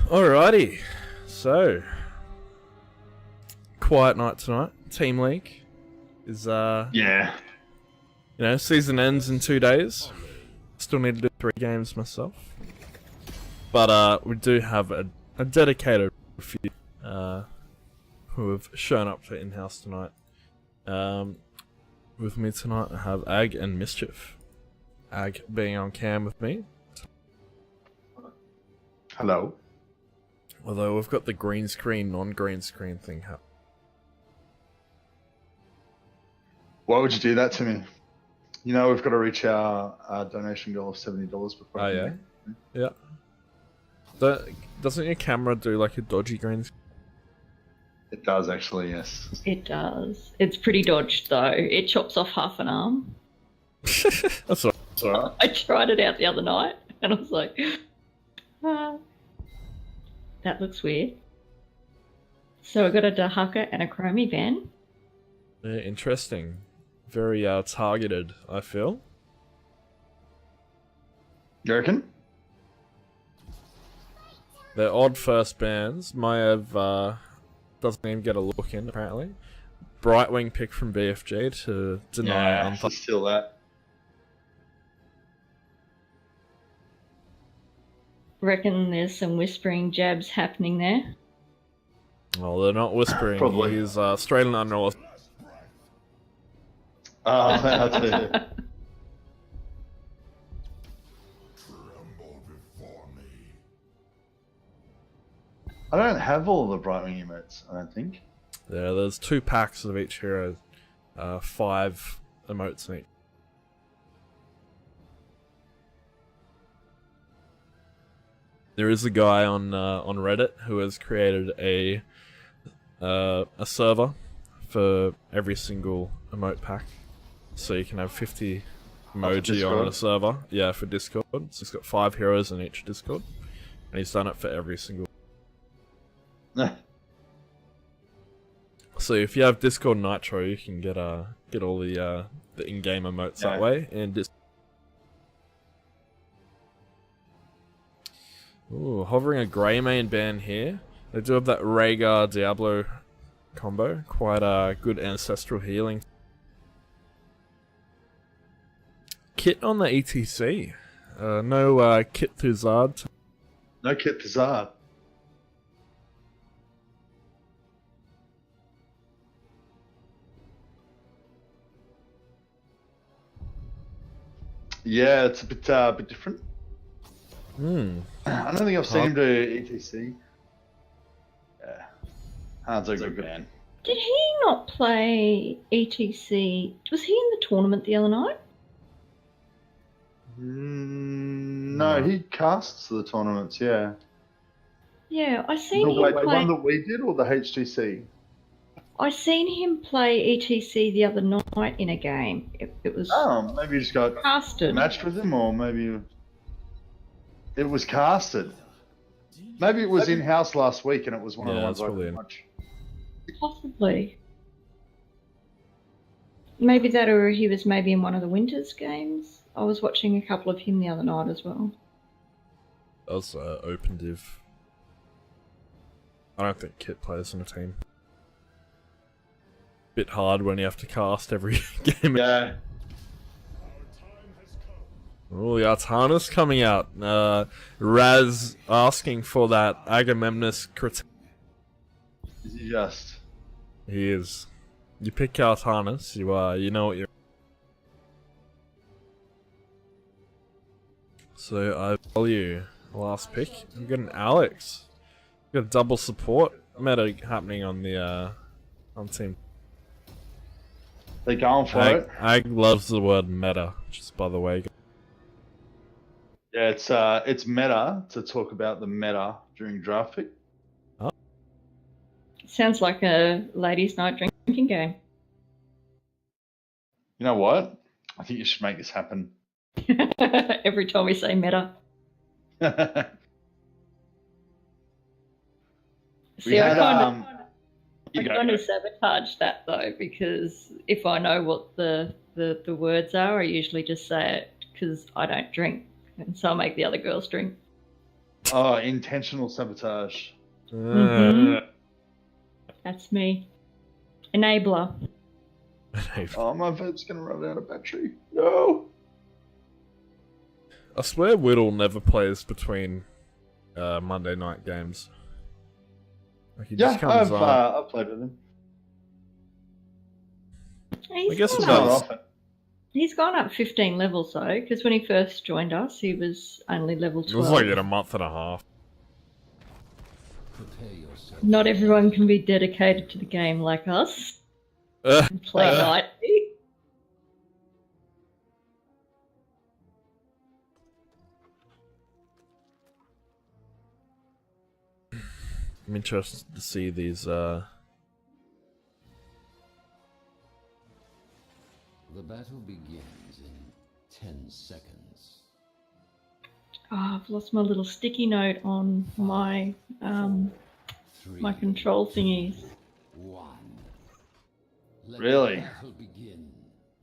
Alrighty, so quiet night tonight. Team League is Yeah. season ends in 2 days. Still need to do 3 games myself, but we do have a dedicated few who have shown up for in-house tonight. With me tonight, I have Ag and Mischief. Ag being on cam with me. Hello. Although we've got the green screen, non-green screen thing happening. Why would you do that to me? You know we've got to reach our donation goal of $70 before. Oh yeah, yeah. Doesn't your camera do like a dodgy green screen? It does actually, yes. It does. It's pretty dodged though. It chops off half an arm. That's all right. I tried it out the other night and I was like, that looks weird. So I got a Dahaka and a Chromie van. Yeah, interesting. Very targeted, I feel. You reckon? They're odd first bands. Maiev doesn't even get a look in, apparently. Brightwing pick from BFG to deny Yeah, still that. Reckon there's some whispering jabs happening there. Well, they're not whispering. Probably. He's straight and unreal. Oh, that's it. I don't have all the Brightwing emotes, I don't think. Yeah, there's 2 packs of each hero. 5 emotes in each. There is a guy on Reddit who has created a server for every single emote pack, so you can have 50 emoji on a server. Yeah, for Discord. So he's got 5 heroes in each Discord, and he's done it for every single. So if you have Discord Nitro, you can get all the in-game emotes that way, and Ooh, hovering a grey main ban here. They do have that Rhaegar Diablo combo. Quite a good ancestral healing. Kit on the ETC. No Kit Thuzard. No Kit Pizzard. Yeah, it's a bit different. I don't think I've seen him do ETC. Yeah. That's a good man. Did he not play ETC? Was he in the tournament the other night? No, he casts the tournaments, yeah. Yeah, I seen him The play. one that we did or the HTC? I seen him play ETC the other night in a game. It was Maybe you just got casted. matched with him, or maybe it was casted. Maybe it was in-house last week and it was one of the ones I didn't watch. Possibly. Maybe that, or he was maybe in one of the Winters games. I was watching a couple of him the other night as well. That was open div. I don't think Kit plays in a team. Bit hard when you have to cast every game. Yeah. Oh, the Artana's coming out. Raz asking for that Agamemnus crit. Is he just? He is. You pick Artanas, you know what you're. So I value last pick. I'm getting Alex. Got a double support meta happening on the on team. They're going for it. Ag loves the word meta, just by the way. Yeah, it's meta to talk about the meta during draft pick. Sounds like a ladies' night drinking game. You know what? I think you should make this happen. Every time we say meta. See, I kind of sabotage that though, because if I know what the words are, I usually just say it because I don't drink, and so I make the other girls drink. Oh, intentional sabotage. That's me. Enabler. Oh, my vape's gonna run out of battery. No. I swear Whittle never plays between Monday night games. Like he just comes on. I've played with him. I guess He's it gone does. up. He's gone up 15 levels though, because when he first joined us, he was only level 12. It was like in a month and a half. Not everyone can be dedicated to the game like us. And play nightly. I'm interested to see these. The battle begins in 10 seconds. Oh, I've lost my little sticky note on my my control thingies. 1. Let Really? the battle begin.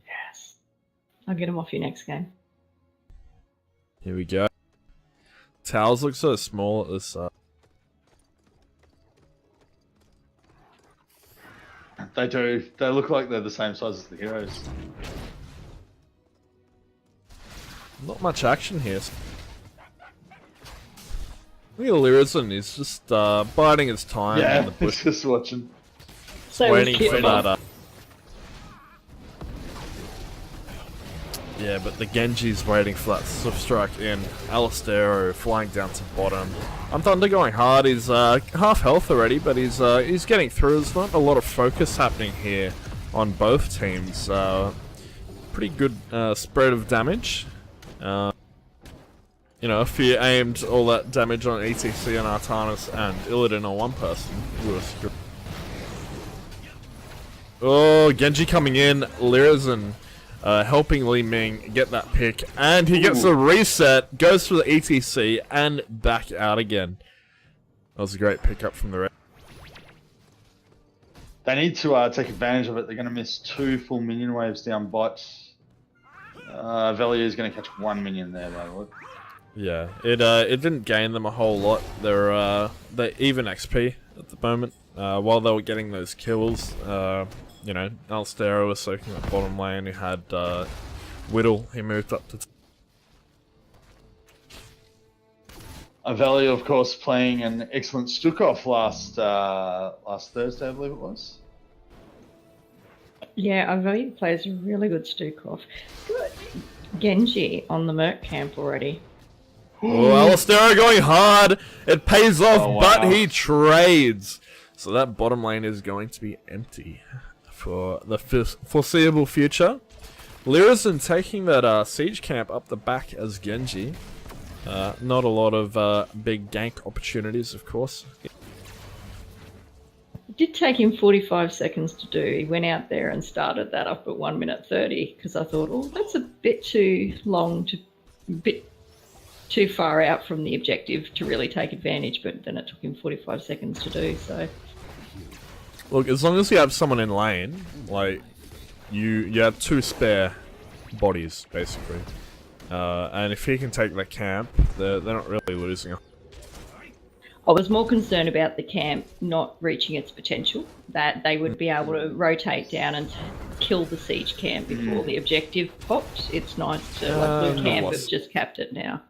Yes. I'll get them off you next game. Here we go. Towers look so small at this. They do. They look like they're the same size as the heroes. Not much action here. Look at Lyrizen, he's just biding his time in Yeah, the bush, just watching. So waiting for Kit. that. Yeah, but the Genji's waiting for that swift strike in. Alistero flying down to bottom. Thunder going hard. He's half health already, but he's getting through. There's not a lot of focus happening here on both teams. Pretty good spread of damage. You know, if you aimed all that damage on ETC and Artanis and Illidan on one person, you would have screwed. Oh, Genji coming in. Lyrizen helping Li Ming get that pick, and he gets a reset, goes for the ETC, and back out again. That was a great pickup from the red. They need to take advantage of it. They're going to miss 2 full minion waves down bot. Velier's going to catch 1 minion there, by the way. Yeah, it didn't gain them a whole lot. They're even XP at the moment. While they were getting those kills, you know, Alstero was soaking that bottom lane. He had Whittle. He moved up to. Valier, of course, playing an excellent Stukov last Thursday, I believe it was. Yeah, I value plays a really good Stukov. Good. Genji on the Merc camp already. Oh, Alistero going hard. It pays off, Oh, wow. but he trades. So that bottom lane is going to be empty for the foreseeable future. Lyrizen taking that siege camp up the back as Genji. Not a lot of big gank opportunities, of course. It did take him 45 seconds to do. He went out there and started that up at 1 minute 30 because I thought, oh, that's a bit too long, bit too far out from the objective to really take advantage. But then it took him 45 seconds to do. So, Look, as long as you have someone in lane, like you have 2 spare bodies basically, and if he can take that camp, they're not really losing. I was more concerned about the camp not reaching its potential, that they would be able to rotate down and kill the siege camp before the objective popped. It's nice to, like, Blue Camp have just capped it now.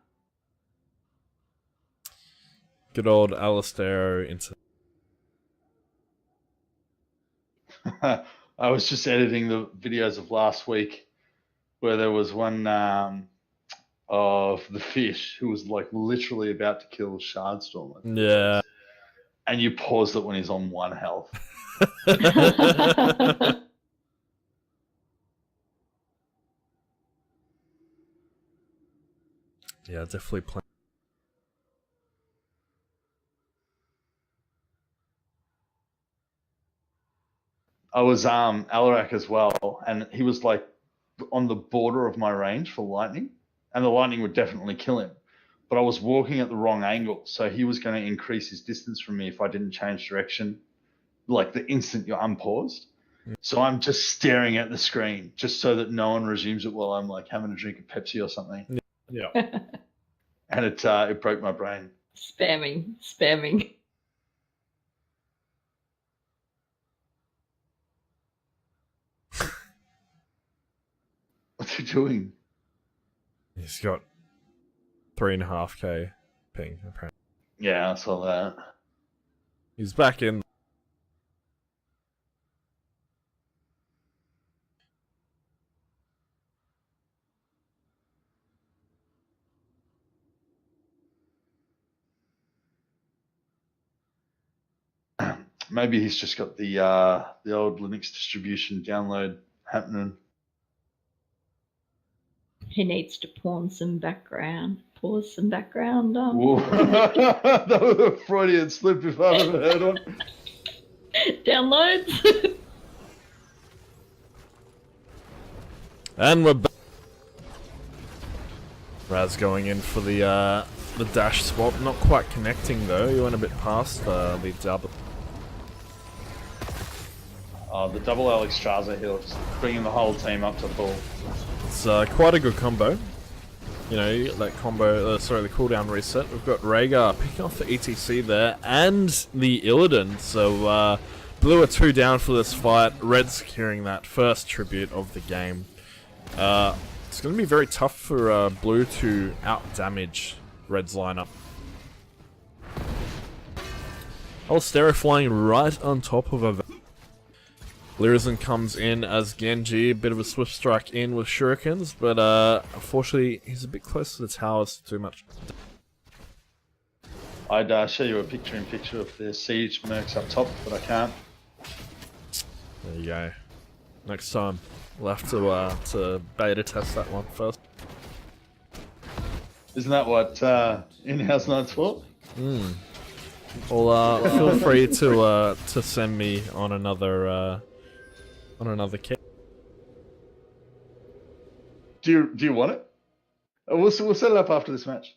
Good old Alistero into. I was just editing the videos of last week where there was one of the fish who was like literally about to kill Shardstorm. Yeah. And you paused it when he's on 1 health. Yeah, definitely playing. I was Alarak as well, and he was like on the border of my range for lightning, and the lightning would definitely kill him. But I was walking at the wrong angle, so he was going to increase his distance from me if I didn't change direction, like the instant you're unpaused. So I'm just staring at the screen just so that no one resumes it while I'm like having a drink of Pepsi or something. Yeah. And it broke my brain. Spamming. What's he doing? He's got 3.5k ping, apparently. Yeah, I saw that. He's back in. Maybe he's just got the old Linux distribution download happening. He needs to pause some background. Whoa. That was a Freudian slip if I've ever heard one. Downloads. And we're back. Raz going in for the dash swap. Not quite connecting though. He went a bit past the double. Oh, the double Alex Strasser heal, just bringing the whole team up to full. It's quite a good combo. You know, that combo, the cooldown reset. We've got Rhaegar picking off the ETC there, and the Illidan. So, Blue are 2 down for this fight. Red securing that first tribute of the game. It's going to be very tough for Blue to out-damage Red's lineup. Stereo flying right on top of a... Lyrizen comes in as Genji, a bit of a swift strike in with shurikens, but unfortunately he's a bit close to the towers too much. I'd show you a picture-in-picture of the siege mercs up top, but I can't. There you go. Next time, we'll have to beta test that one first. Isn't that what in-house night's for? Well, feel free to send me on another kit. Do you want it? We'll set it up after this match.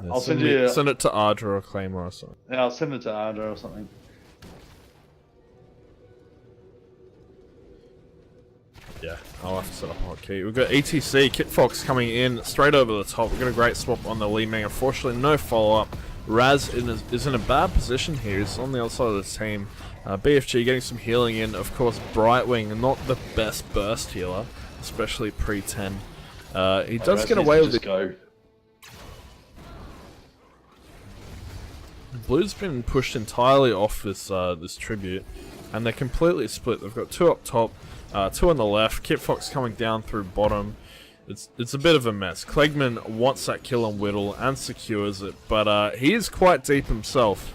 Yeah, I'll send you. Send it to Ardra or Claymore or something. Yeah, I'll send it to Ardra or something. Yeah, I'll have to set up a hotkey. We've got ETC, Kit Fox coming in straight over the top. We've got a great swap on the Li Ming. Unfortunately, no follow-up. Raz is in a bad position here. He's on the outside of the team. BFG getting some healing in. Of course, Brightwing, not the best burst healer, especially pre-10. He does get away with it. Go. Blue's been pushed entirely off this tribute, and they're completely split. They've got 2 up top, 2 on the left. Kit Fox coming down through bottom. It's a bit of a mess. Klegman wants that kill on Whittle and secures it, but he is quite deep himself.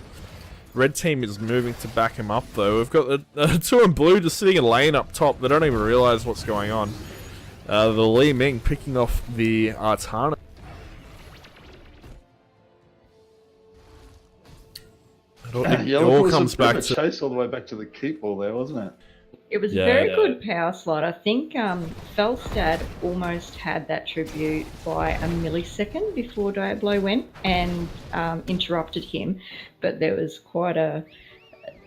Red team is moving to back him up though. We've got the 2 and Blue just sitting in lane up top. They don't even realize what's going on. The Li Ming picking off the Artana. It all comes back to chase all the way back to the keep ball there, wasn't it? It was a very good power slot. I think Felstad almost had that tribute by a millisecond before Diablo went and interrupted him. But there was quite a...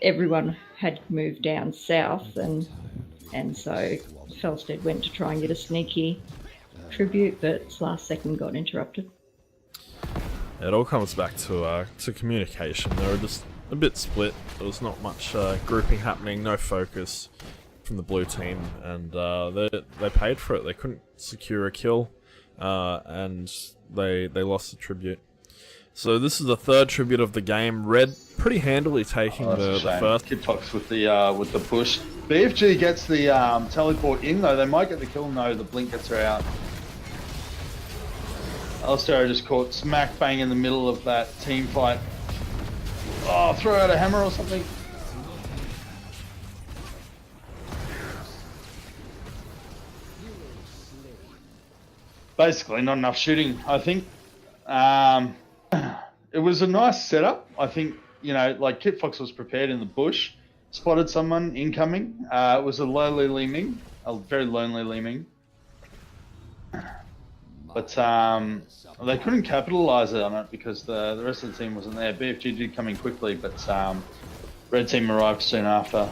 Everyone had moved down south and so Felstad went to try and get a sneaky tribute, but its last second got interrupted. It all comes back to communication. They were just a bit split. There was not much grouping happening, no focus from the Blue team, and they paid for it. They couldn't secure a kill, and they lost the tribute. So this is the 3rd tribute of the game. Red pretty handily taking the first. Kid Fox with the push. BFG gets the teleport in though. They might get the kill. No, the blink gets her out. Alistair just caught smack bang in the middle of that team fight. Oh, throw out a hammer or something. Basically, not enough shooting, I think. It was a nice setup. I think, you know, like Kit Fox was prepared in the bush, spotted someone incoming. It was a lonely Li Ming, a very lonely Li Ming. But they couldn't capitalize on it because the rest of the team wasn't there. BFG did come in quickly, but Red team arrived soon after.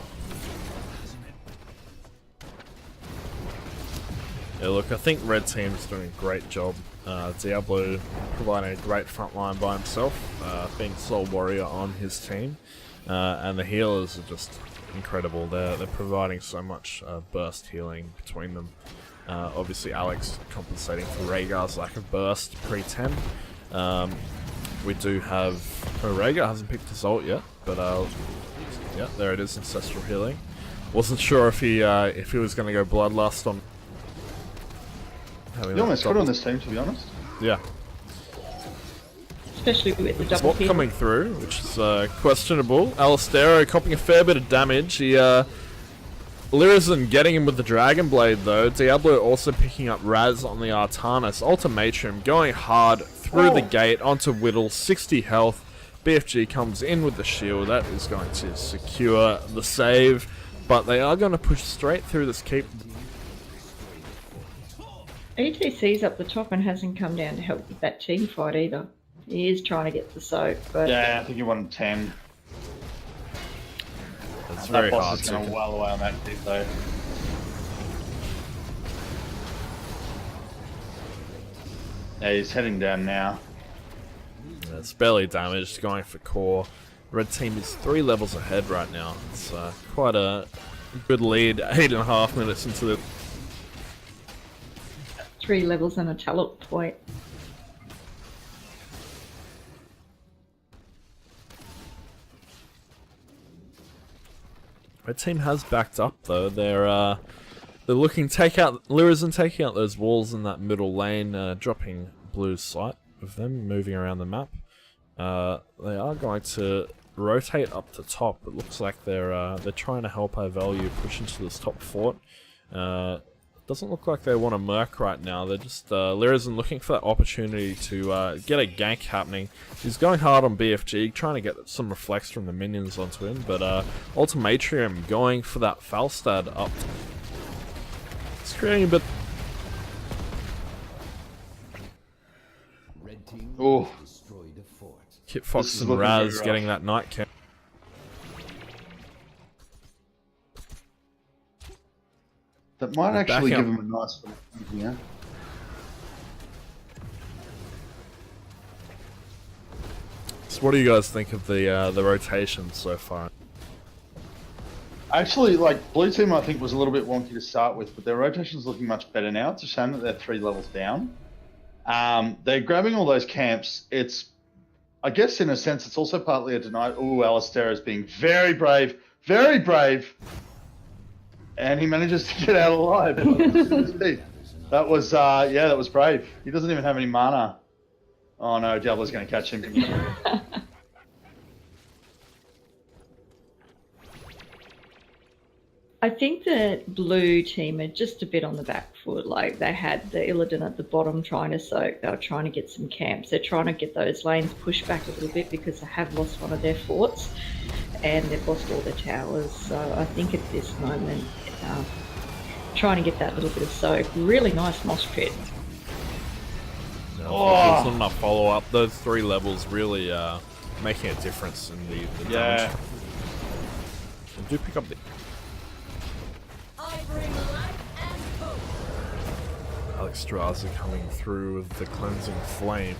Yeah, look, I think Red Team is doing a great job. Diablo providing a great front line by himself, being sole warrior on his team, and the healers are just incredible. They're providing so much burst healing between them. Obviously, Alex compensating for Rhaegar's lack of burst pre-10. We do have Rhaegar hasn't picked his ult yet, but yeah, there it is, ancestral healing. Wasn't sure if he was going to go bloodlust on. You almost got on this team, to be honest. Yeah. Especially with the double Swap heal. coming through, which is questionable. Alistero copying a fair bit of damage. He Lyrizen getting him with the Dragon Blade though. Diablo also picking up Raz on the Artanis. Ultimatum going hard through the gate onto Whittle, 60 health. BFG comes in with the shield. That is going to secure the save. But they are going to push straight through this keep. ETC's up the top and hasn't come down to help with that team fight either. He is trying to get the soak, but Yeah, I think he won 10. It's That very boss hard is to. going to well away on that keep, though. Yeah, he's heading down now. It's barely damaged, going for core. Red team is 3 levels ahead right now. It's quite a good lead. 8.5 minutes into the. 3 levels and a talent point. Red team has backed up though. They're looking taking out those walls in that middle lane, dropping Blue's sight of them moving around the map. They are going to rotate up to top. It looks like they're trying to help our value push into this top fort. Doesn't look like they want to merc right now. They're just Lyrizen looking for that opportunity to get a gank happening. He's going hard on BFG, trying to get some reflex from the minions onto him, but Ultimatrium going for that Falstad up. It's creating a bit. Red team Oh. destroyed a fort. Kit This Fox is and looking Raz very getting rough. that night camp. That might actually back give up. him a nice little here. So what do you guys think of the rotation so far? Actually, like, Blue Team I think was a little bit wonky to start with, but their rotation's looking much better now. It's a shame that they're 3 levels down. They're grabbing all those camps. It's, I guess in a sense, it's also partly a denial. Ooh, Alistair is being very brave, very brave. And he manages to get out alive. That was, yeah, that was brave. He doesn't even have any mana. Oh no, Diablo's going to catch him. I think the blue team are just a bit on the back foot. Like, they had the Illidan at the bottom trying to soak. They were trying to get some camps. They're trying to get those lanes pushed back a little bit because they have lost one of their forts and they've lost all their towers. So I think at this moment, trying to get that little bit of soak. Really nice moss pit. No, Oh. There's not enough follow up. Those 3 levels really making a difference in the Yeah. damage. They do pick up the. Alex Straza coming through with the cleansing flame.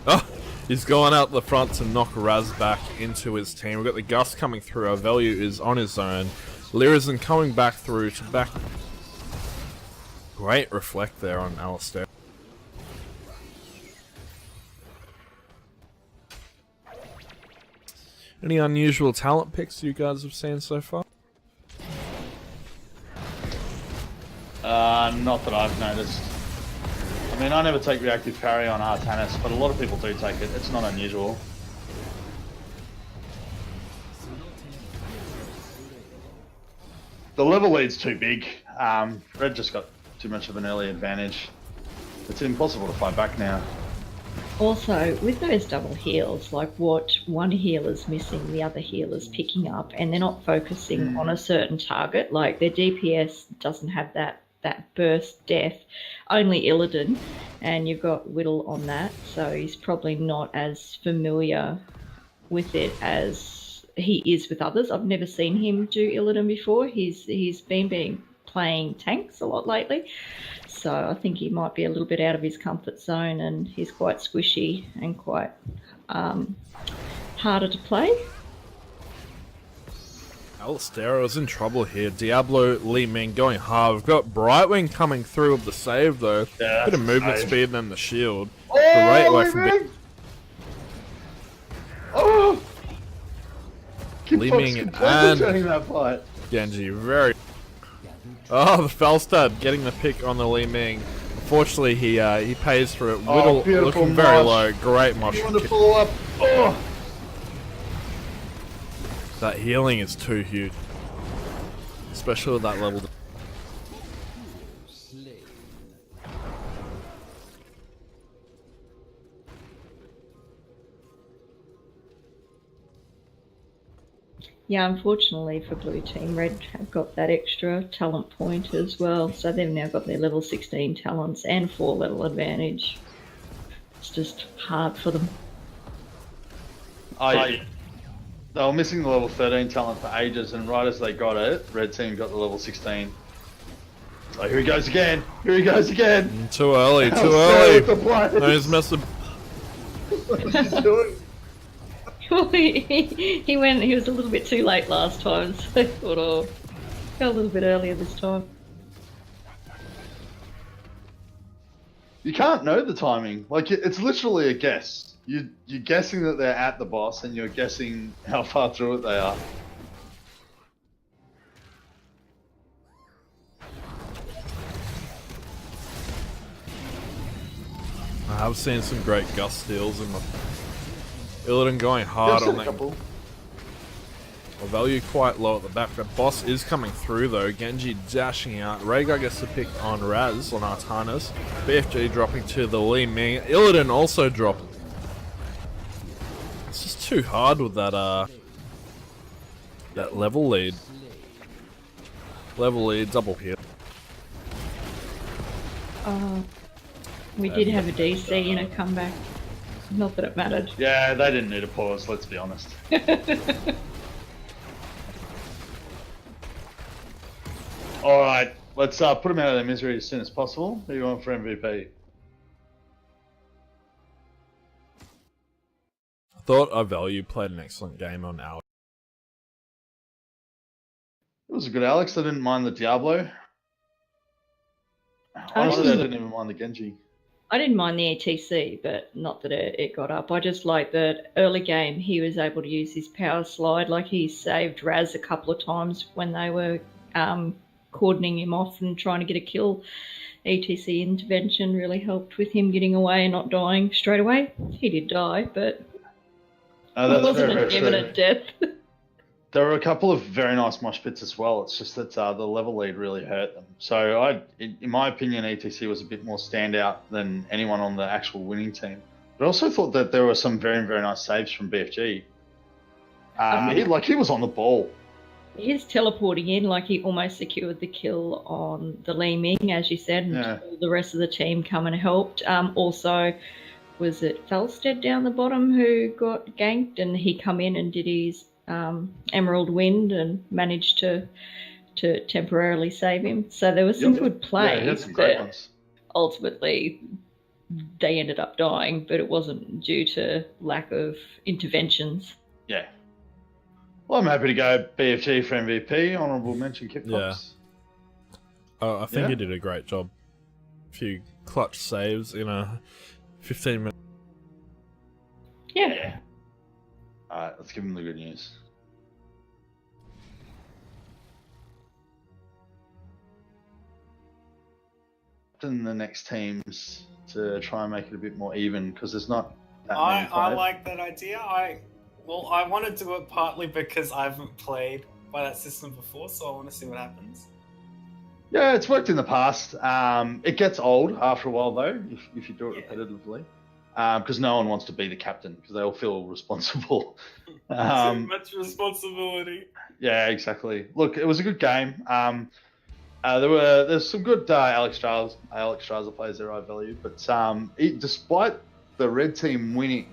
Oh, he's going out the front to knock Raz back into his team. We've got the Gust coming through. Our value is on his own. Lyrizen coming back through to back. Great reflect there on Alistair. Any unusual talent picks you guys have seen so far? Not that I've noticed. I mean, I never take reactive parry on Artanis, but a lot of people do take it. It's not unusual. The level lead's too big. Red just got too much of an early advantage. It's impossible to fight back now. Also, with those double heals, like what one healer's missing, the other healer's picking up, and they're not focusing on a certain target. Like, their DPS doesn't have that burst death, only Illidan, and you've got Whittle on that, so he's probably not as familiar with it as he is with others. I've never seen him do Illidan before. He's been playing tanks a lot lately, so I think he might be a little bit out of his comfort zone, and he's quite squishy and quite harder to play. Alistair in trouble here. Diablo, Li Ming going hard. We've got Brightwing coming through with the save though. Yeah, Bit of movement save. speed and then the shield. Oh, Great way Li from Ming! Oh! Li Ming completely and turning that fight. Genji. Very. Oh, the Felstad getting the pick on the Li Ming. Unfortunately, he pays for it. Whittle beautiful looking very mosh. low. Great mosh. You want to follow up? Oh! That healing is too huge, especially with that level. Yeah, unfortunately for Blue Team, Red have got that extra talent point as well, so they've now got their level 16 talents and 4 level advantage. It's just hard for them. They were missing the level 13 talent for ages, and right as they got it, Red Team got the level 16. Oh, here he goes again! Here he goes again! Too early, too Alistair with the early. players. No, he's messing. What's he doing? he was a little bit too late last time, so I thought, oh, go a little bit earlier this time. You can't know the timing. Like, it's literally a guess. You're guessing that they're at the boss, and you're guessing how far through it they are. I have seen some great gust steals in the Illidan going hard There's on a that. couple. The value quite low at the back. The boss is coming through though. Genji dashing out. Rhaegar gets the pick on Raz, on Artanis. BFG dropping to the Li Ming. Illidan also dropping. It's just too hard with that that level lead. Level lead, double hit. We did have a DC in a comeback. Not that it mattered. Yeah, they didn't need a pause, let's be honest. Alright, let's put them out of their misery as soon as possible. Who do you want for MVP? I thought our value played an excellent game on our. It was a good Alex. I didn't mind the Diablo. Honestly, I didn't even mind the Genji. I didn't mind the ATC, but not that it got up. I just like that early game he was able to use his power slide. Like he saved Raz a couple of times when they were cordoning him off and trying to get a kill. ATC intervention really helped with him getting away and not dying straight away. He did die, but it wasn't an imminent death. There were a couple of very nice mosh pits as well. It's just that the level lead really hurt them. So in my opinion, ETC was a bit more standout than anyone on the actual winning team. But I also thought that there were some very, very nice saves from BFG. He was on the ball. He's teleporting in, like he almost secured the kill on the Li Ming, as you said, and the rest of the team come and helped. Also, was it Felstead down the bottom who got ganked, and he come in and did his Emerald Wind and managed to temporarily save him. So there was some good plays, but ultimately they ended up dying, but it wasn't due to lack of interventions. Yeah. Well, I'm happy to go BFG for MVP. Honourable mention, Kip Fox. Yeah. I think he did a great job. A few clutch saves in a 15 minutes. Yeah. Alright, let's give him the good news. In the next teams to try and make it a bit more even, because there's not that many I like that idea. I want to do it partly because I haven't played by that system before, so I want to see what happens. Yeah, it's worked in the past. It gets old after a while though, if you do it repetitively. Because no one wants to be the captain, because they all feel responsible. Too much responsibility. Yeah, exactly. Look, it was a good game. There's some good Alex Strauser players there I value, but despite the red team winning,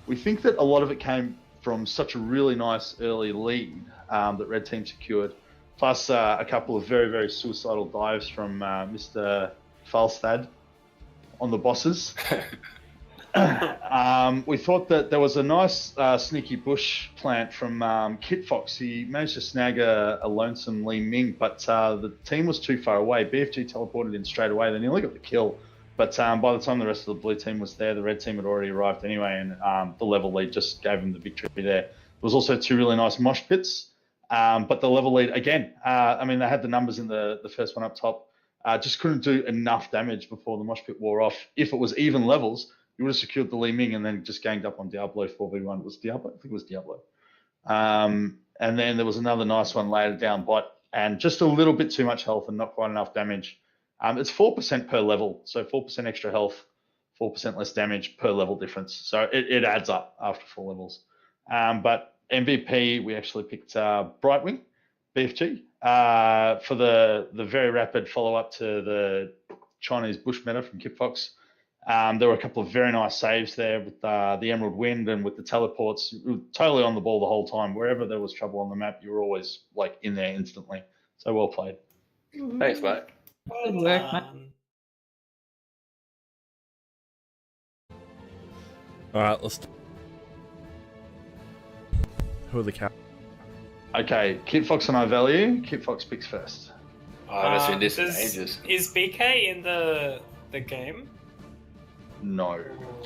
we think that a lot of it came from such a really nice early lead that Red Team secured, plus a couple of very, very suicidal dives from Mr. Falstad on the bosses. We thought that there was a nice sneaky bush plant from Kit Fox. He managed to snag a lonesome Li Ming, but the team was too far away. BFG teleported in straight away. They nearly got the kill, but by the time the rest of the blue team was there, the red team had already arrived anyway, and the level lead just gave them the victory there. There was also 2 really nice mosh pits, but the level lead, again, I mean, they had the numbers in the first one up top, just couldn't do enough damage before the mosh pit wore off. If it was even levels, you would have secured the Li Ming and then just ganged up on Diablo 4v1. Was Diablo? I think it was Diablo. And then there was another nice one later down bot, and just a little bit too much health and not quite enough damage. It's 4% per level, so 4% extra health, 4% less damage per level difference. So it adds up after 4 levels. But MVP, we actually picked Brightwing, BFG, for the very rapid follow-up to the Chinese bush meta from Kit Fox. There were a couple of very nice saves there with the Emerald Wind and with the teleports. You were totally on the ball the whole time. Wherever there was trouble on the map, you were always like in there instantly. So well played. Thanks, mate. Good work, mate. Alright, let's... Who are the cap? Okay, Kit Fox and I value. Kit Fox picks first. I haven't seen this in ages. Is BK in the game? No.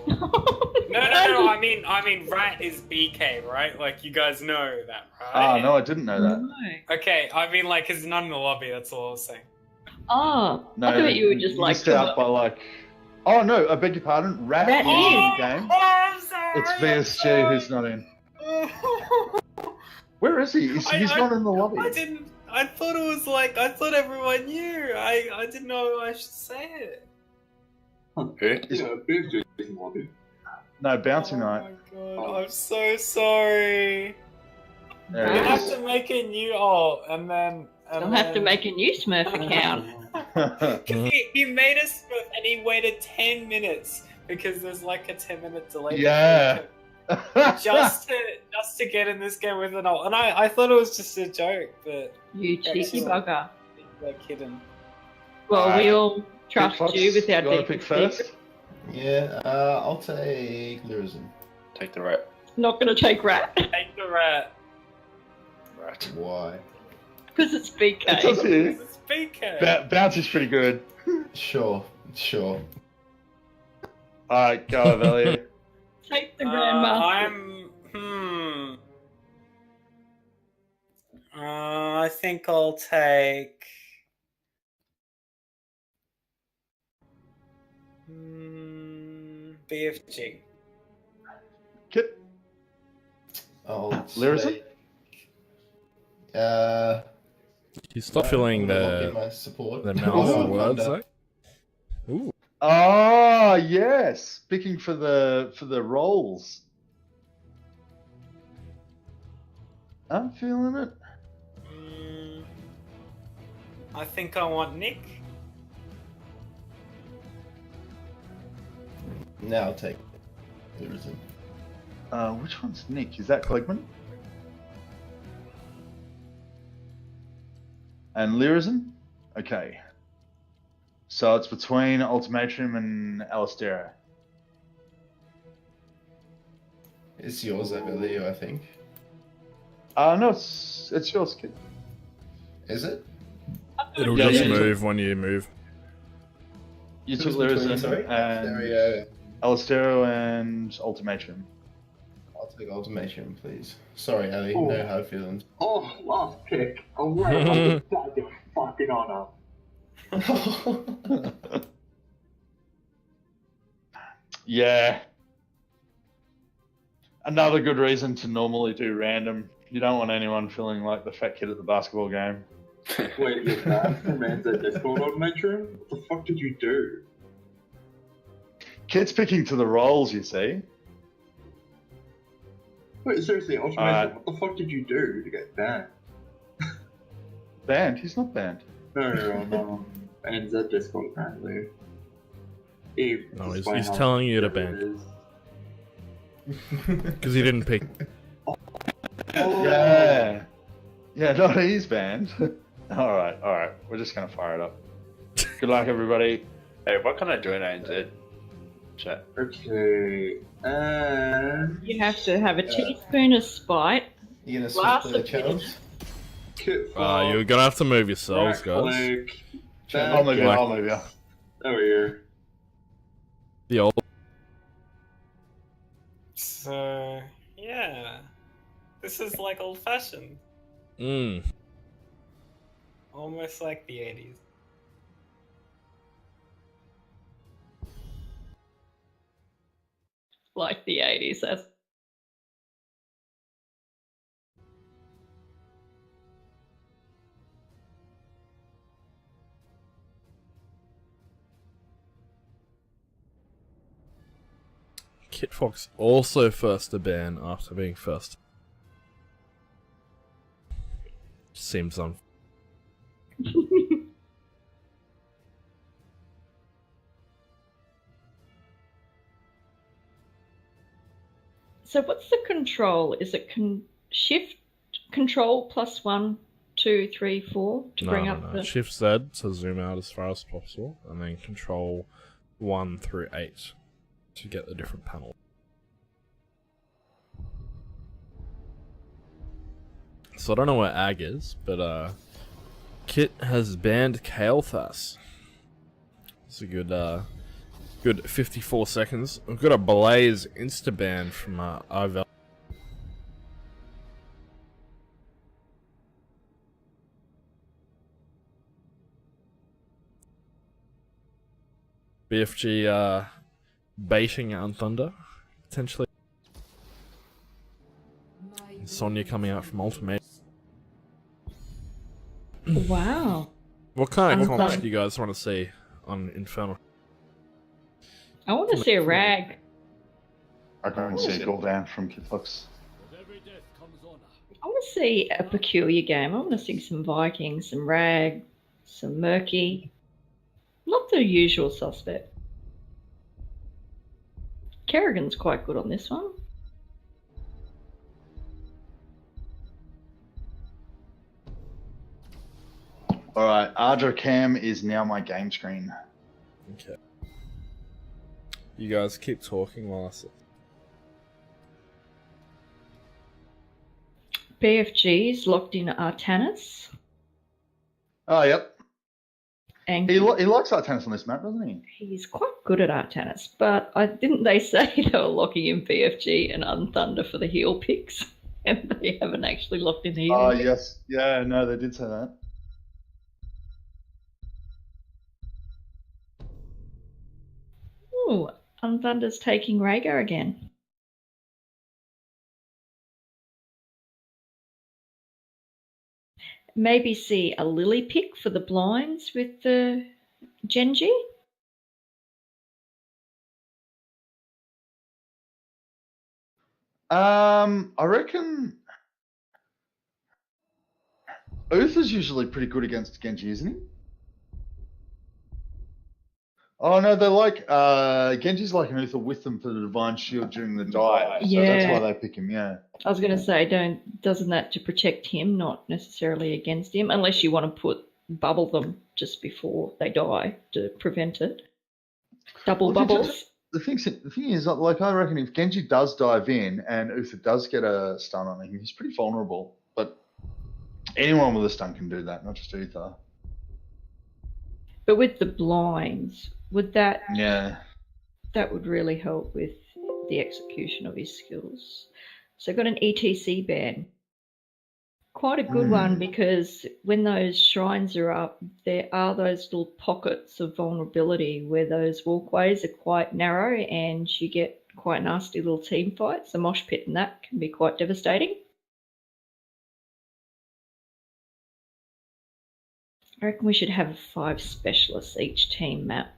No. I mean, Rat is BK, right? Like, you guys know that, right? No, I didn't know that. No. Okay, I mean, like, it's not in the lobby. That's all I was saying. Oh, No, I thought you were just like... missed out by like... Oh no, I beg your pardon. Rat Rat is in the is. game. Oh, I'm sorry. It's VSG who's not in. Where is he? He's not in the lobby. I thought it was like, I thought everyone knew. I didn't know I should say it. Who? No, Bouncy Night. Oh my god, I'm so sorry. There You he have is. to make a new alt, and then... I'll have to make a new Smurf account. He made a Smurf and he waited 10 minutes because there's like a 10-minute delay. Yeah. just to get in this game with an alt. And I thought it was just a joke, but You cheeky Excellent. bugger. like hidden. Well, we all Kit trust Fox, you with our you want to pick deepest first? secret. Yeah, I'll take Lyrism. Take the rat. Not going to take Rat Take the rat. Rat. Why? because it's It does BK. here. It's BK. Bouncy's pretty good. Sure. Alright, go, value. Take the Grandmaster. I think I'll take... BFG. Kit. I'll Lyrism? say, You stop feeling lock in the my support. mouth of words, Thunder. though? Ooh. Oh yes, picking for the rolls. I'm feeling it. I think I want Nick. Now I'll take Lyrism. Which one's Nick? Is that Klegman? And Lyrism? Okay. So it's between Ultimatum and Alistair. It's yours, I believe, I think. No, it's yours, kid. Is it? It'll Yeah, just yeah. move when you move. You Who's took between, Lyrism sorry? There we and go. Alistair and Ultimatum. I'll take Ultimation, please. Sorry, Ali. Oh. No hard feelings. Oh, last pick. Oh, right. I just had your fucking honor. Yeah. Another good reason to normally do random. You don't want anyone feeling like the fat kid at the basketball game. Wait, you're bad from Man's Discord on Metro? What the fuck did you do? Kid's picking to the rolls, you see. Wait, seriously, Ultimate, what the fuck did you do to get banned? Banned? He's not banned. No, NZ Discord apparently. No, he's telling you to ban. Because he didn't pick. Yeah. Yeah, no, he's banned. Alright. We're just gonna fire it up. Good luck, everybody. Hey, what can I join ANZ? Chat. Okay. And You have to have a teaspoon of spite. You gonna Glass switch the of challenge? kit You're gonna have to move yourselves, right guys. click. I'll move you. Like- I'll move you. Over here. The old. So yeah, this is like old fashioned, Mm. almost like the 80s. Like the 80s. That's Kit Fox also first to ban after being first. Seems on. So what's the control? Is it shift control plus 1, 2, 3, 4 to bring up the... Shift Z to zoom out as far as possible, and then Control 1 through 8 to get the different panels. So I don't know where Ag is, but Kit has banned Kael'thas. It's a good 54 seconds. We've got a Blaze insta-ban from Ivel. BFG baiting on Thunder, potentially. Sonya coming out from Ultimate. Wow. What kind of I'm comps fine. do you guys want to see on Infernal? I want to see a rag. I can't see a Gul'dan from Kitfox. I want to see a peculiar game. I want to see some Vikings, some rag, some murky. Not the usual suspect. Kerrigan's quite good on this one. Alright, Ardra Cam is now my game screen. Okay. You guys keep talking while I sit. BFG's locked in Artanis. Oh, yep. And He likes Artanis on this map, doesn't he? he's quite good at Artanis. But didn't they say they were locking in BFG and Unthunder for the heal picks? And they haven't actually locked in the heal Oh, picks. yes. Yeah, no, they did say that. Ooh, Unthunder's taking Rhaegar again. Maybe see a Lily pick for the blinds with the Genji. I reckon Uther's usually pretty good against Genji, isn't he? Oh no, they're like Genji's like an Uther with them for the Divine Shield during the dive. So that's Yeah. why they pick him, yeah. I was going to say, doesn't that to protect him, not necessarily against him, unless you want to bubble them just before they die to prevent it. Double Well, bubbles. The thing is, like, I reckon if Genji does dive in and Uther does get a stun on him, he's pretty vulnerable. But anyone with a stun can do that, not just Uther. But with the blinds, would that Yeah. would really help with the execution of his skills. So I've got an ETC ban. Quite a good one because when those shrines are up, there are those little pockets of vulnerability where those walkways are quite narrow and you get quite nasty little team fights. The mosh pit and that can be quite devastating. I reckon we should have 5 specialists each team map.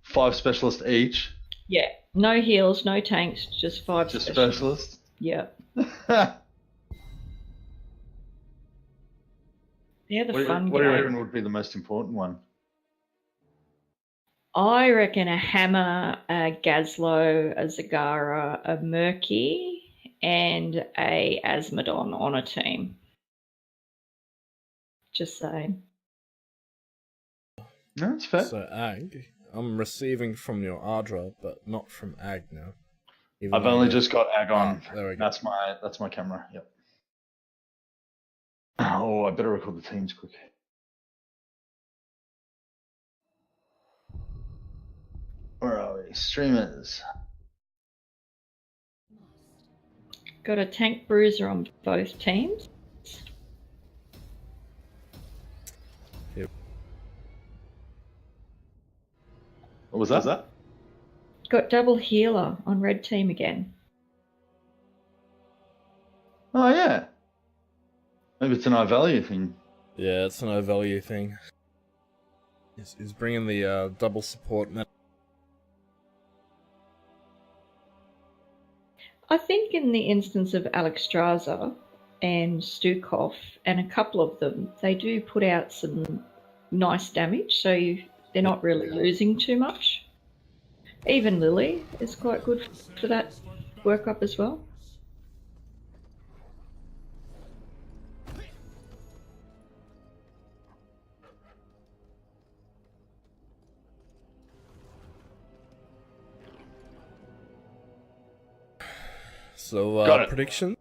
Five specialists each. Yeah, no heals, no tanks, just 5 Just specialists. specialists. Yeah. What They're the do fun you game. reckon would be the most important one? I reckon a Hammer, a Gazlo, a Zagara, a Murky, and a Asmodon on a team. Just saying. No, that's fair. So Ag, I'm receiving from your Ardra, but not from Ag now. Even I've though only you're- just got Ag on. there we go. That's my camera. Yep. Oh, I better record the teams quick. Where are we? Streamers. Got a Tank Bruiser on both teams. What was that? Got double healer on red team again. Oh yeah. Maybe it's an high value thing. Yeah, it's an no value thing. He's bringing the double support. I think in the instance of Alexstrasza and Stukov and a couple of them, they do put out some nice damage, so they're not really losing too much. Even Lily is quite good for that workup as well. So Got it. prediction?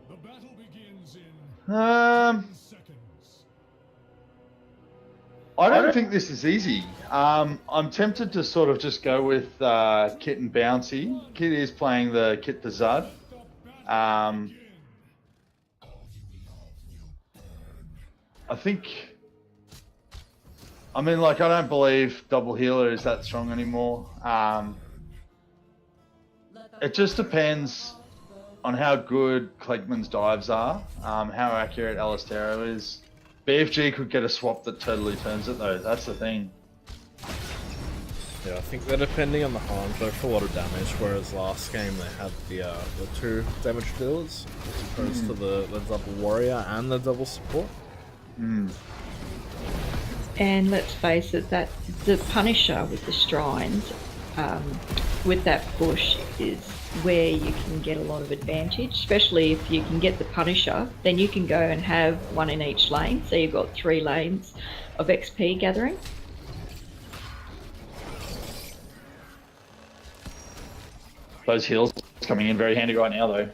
The battle begins in seconds. I don't think this is easy. I'm tempted to sort of just go with Kit and Bouncy. Kit is playing the Kit Tazad. I think. I mean, like, I don't believe double healer is that strong anymore. It just depends on how good Klegman's dives are, how accurate Alistero is. BFG could get a swap that totally turns it though, that's the thing. Yeah, I think they're depending on the Hanzo for a lot of damage, whereas last game they had the 2 damage dealers, as opposed to the double warrior and the double support. And let's face it, that the Punisher with the Shrines, with that push, is where you can get a lot of advantage, especially if you can get the Punisher, then you can go and have one in each lane, so you've got 3 lanes of XP gathering. Those heals coming in very handy right now though.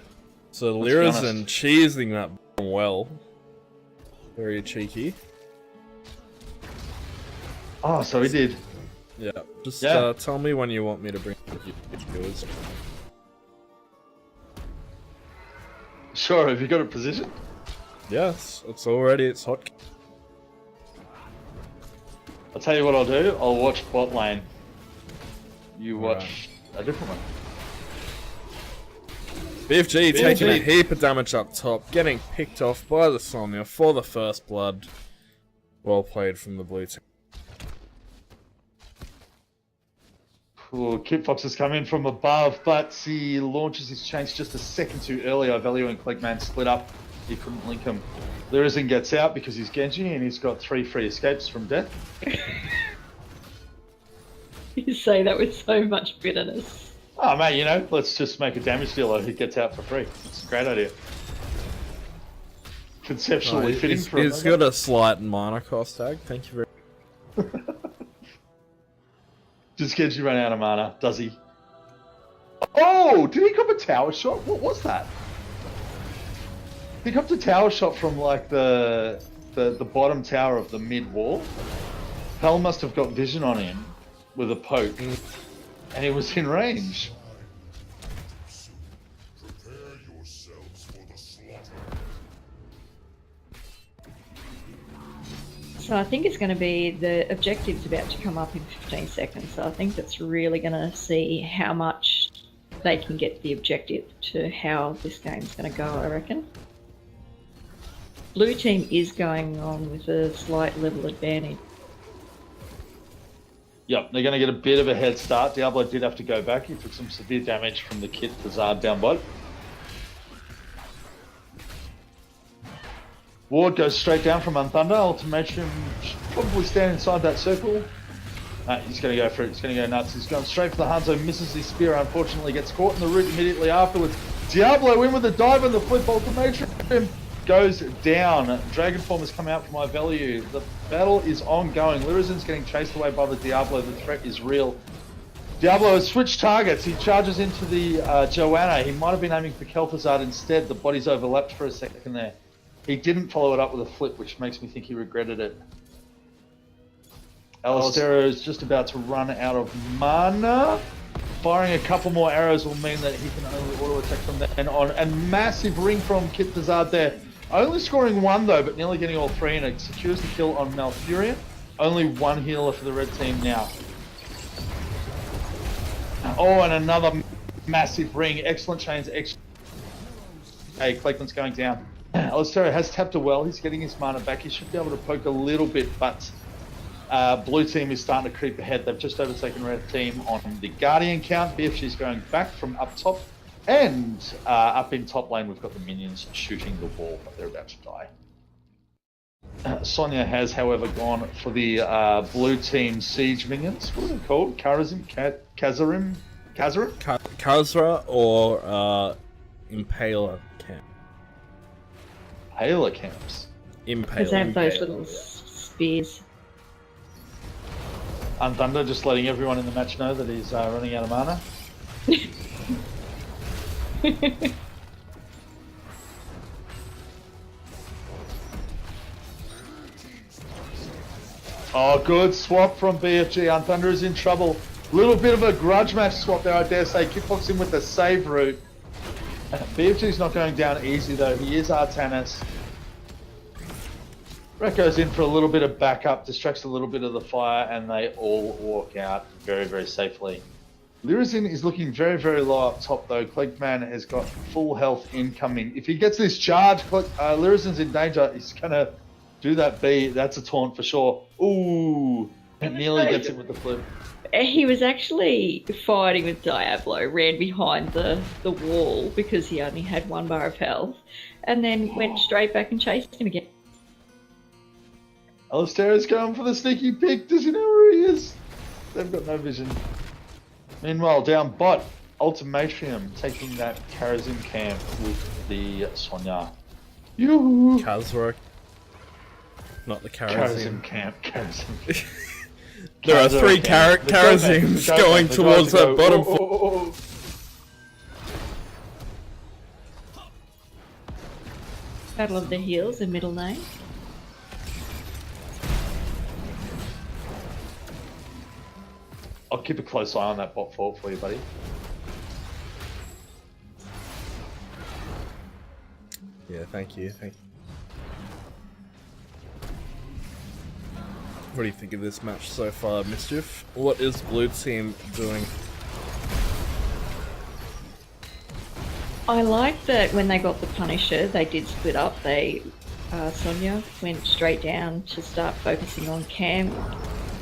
So Let's be Lyra's honest. and cheesing that well. Very cheeky. Oh, so he did. Yeah, just Yeah. tell me when you want me to bring the viewers. Sure, have you got a position? Yes, it's hot. I'll tell you what I'll do, I'll watch bot lane. You watch a different one. BFG taking a heap of damage up top, getting picked off by the Somnia for the first blood. Well played from the blue team. Cool. Kit Fox has come in from above, but he launches his chains just a second too early. I value and Clegman split up. He couldn't link him. Lyrizin gets out because he's Genji and he's got 3 free escapes from death. You say that with so much bitterness. Oh mate, you know, let's just make a damage dealer who gets out for free. It's a great idea. Conceptually fitting for It's got a slight minor cost tag, thank you very much. Just Genji run out of mana, does he? Oh, did he cop a tower shot? What was that? He copped a tower shot from like the bottom tower of the mid wall. Pell must have got vision on him with a poke, and he was in range. So I think it's going to be, the objective's about to come up in 15 seconds, so I think that's really going to see how much they can get the objective to how this game's going to go, I reckon. Blue team is going on with a slight level advantage. Yep, they're going to get a bit of a head start. Diablo did have to go back. He took some severe damage from the Kit Tazard down bot. Ward goes straight down from Unthunder. Ultimation should probably stand inside that circle. He's going to go for it. He's going to go nuts. He's going straight for the Hanzo. Misses his spear. Unfortunately, gets caught in the root immediately afterwards. Diablo in with the dive and the flip. Ultimation goes down. Dragon Form has come out for my value. The battle is ongoing. Lyrizen's getting chased away by the Diablo. The threat is real. Diablo has switched targets. He charges into the Joanna. He might have been aiming for Kel'Thuzad instead. The bodies overlapped for a second there. He didn't follow it up with a flip, which makes me think he regretted it. Alistero is just about to run out of mana. Firing a couple more arrows will mean that he can only auto attack from then on. And massive ring from Kel'Thuzad there. Only scoring one though, but nearly getting all three, and it secures the kill on Malfurion. Only one healer for the red team now. Oh, and another massive ring. Excellent chains. Hey, Clayton's going down. Alistero has tapped a well. He's getting his mana back. He should be able to poke a little bit, but blue team is starting to creep ahead. They've just overtaken red team on the Guardian count. BFG's going back from up top. And up in top lane, we've got the minions shooting the wall, but they're about to die. Sonya has, however, gone for the blue team siege minions. What are they called? Kazarim? Kazra or Impaler camp? Impaler camps. Because they have those little spears. Unthunder just letting everyone in the match know that he's running out of mana. Oh, good swap from BFG. Unthunder is in trouble. Little bit of a grudge match swap there, I dare say. Kickbox in with the save route. BFG's not going down easy though. He is Artanis. Brett goes in for a little bit of backup, distracts a little bit of the fire, and they all walk out very, very safely. Lyrizen is looking very, very low up top though. Clegman has got full health incoming. If he gets this charge, Lyrizen's in danger. He's going to do that B. That's a taunt for sure. Ooh, and nearly gets it with the flip. He was actually fighting with Diablo, ran behind the wall because he only had 1 bar of health, and then went straight back and chased him again. Alistair's going for the sneaky pick. Does he know where he is? They've got no vision. Meanwhile, down bot, Ultimatrium taking that Karazim camp with the Sonya. Yoo-hoo! Kazra. Not the Karazim Karazim. camp. Karazim. There are 3 Karazims going towards that bottom floor. Battle of the Heels in middle lane. I'll keep a close eye on that bot fort for you, buddy. Yeah, thank you. Thank you. What do you think of this match so far, Mischief? What is blue team doing? I like that when they got the Punisher, they did split up. Sonya went straight down to start focusing on Cam.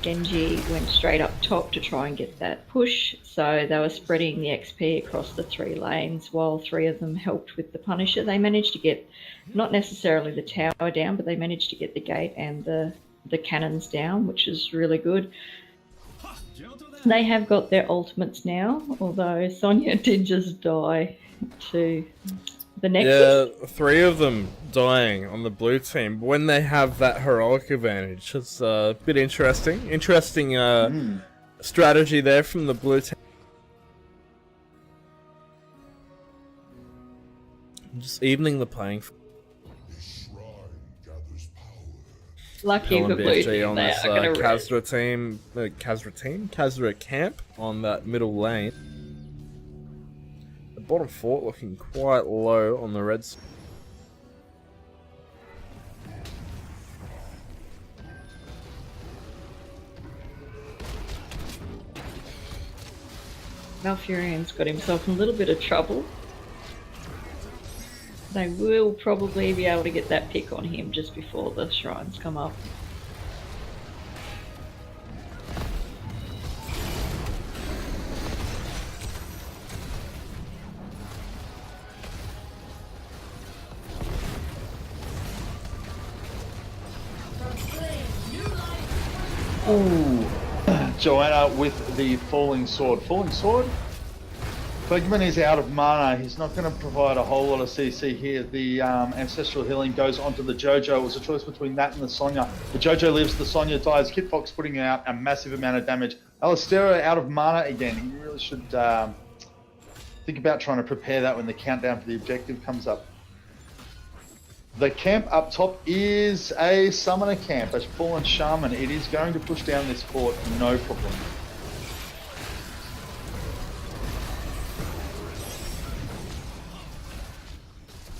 Genji went straight up top to try and get that push. So they were spreading the XP across the 3 lanes while 3 of them helped with the Punisher. They managed to get, not necessarily the tower down, but they managed to get the gate and the cannons down, which is really good. They have got their ultimates now, although Sonya did just die to the Nexus. Yeah, 3 of them dying on the blue team when they have that heroic advantage. It's a bit interesting. Interesting strategy there from the blue team. Just evening the playing field. Lucky for blue team, on they this are going to Kazra camp on that middle lane. The bottom fort looking quite low on the red side. Malfurion's got himself in a little bit of trouble. They will probably be able to get that pick on him just before the shrines come up. Ooh. Joanna with the falling sword. Falling sword? Pegman is out of mana. He's not going to provide a whole lot of CC here. The ancestral healing goes onto the Jojo. It was a choice between that and the Sonya. The Jojo lives, the Sonya dies. Kit Fox putting out a massive amount of damage. Alistera out of mana again. He really should think about trying to prepare that when the countdown for the objective comes up. The camp up top is a summoner camp, a fallen shaman. It is going to push down this fort, no problem.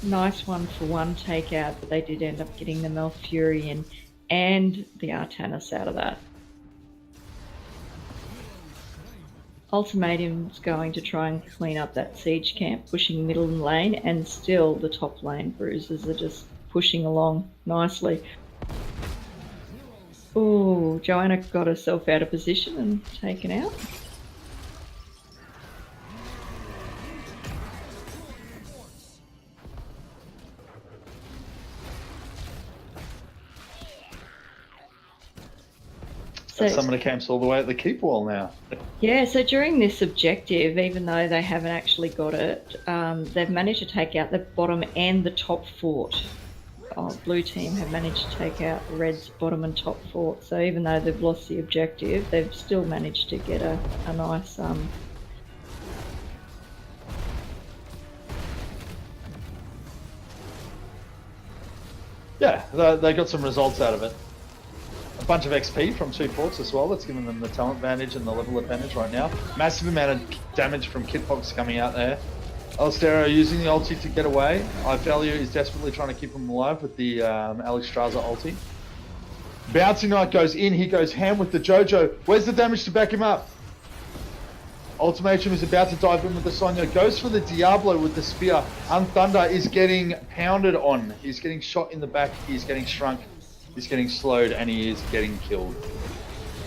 Nice one for one takeout, but they did end up getting the Malfurion and the Artanis out of that. Ultimatum's going to try and clean up that siege camp, pushing middle lane, and still the top lane bruisers are just pushing along nicely. Ooh, Joanna got herself out of position and taken out. So, Summoner camps all the way at the keep wall now. yeah, so during this objective, even though they haven't actually got it, they've managed to take out the bottom and the top fort. Blue team have managed to take out the Red's bottom and top fort. So even though they've lost the objective, they've still managed to get a nice Yeah, they got some results out of it. A bunch of XP from 2 forts as well. That's giving them the talent advantage and the level advantage right now. Massive amount of damage from Kit Fox coming out there. Alstero using the ulti to get away. Ivalio is desperately trying to keep him alive with the Alexstrasza ulti. Bouncy Knight goes in. He goes ham with the Jojo. Where's the damage to back him up? Ultimatum is about to dive in with the Sonya. Goes for the Diablo with the spear. Unthunder is getting pounded on. He's getting shot in the back. He's getting shrunk. He's getting slowed and he is getting killed.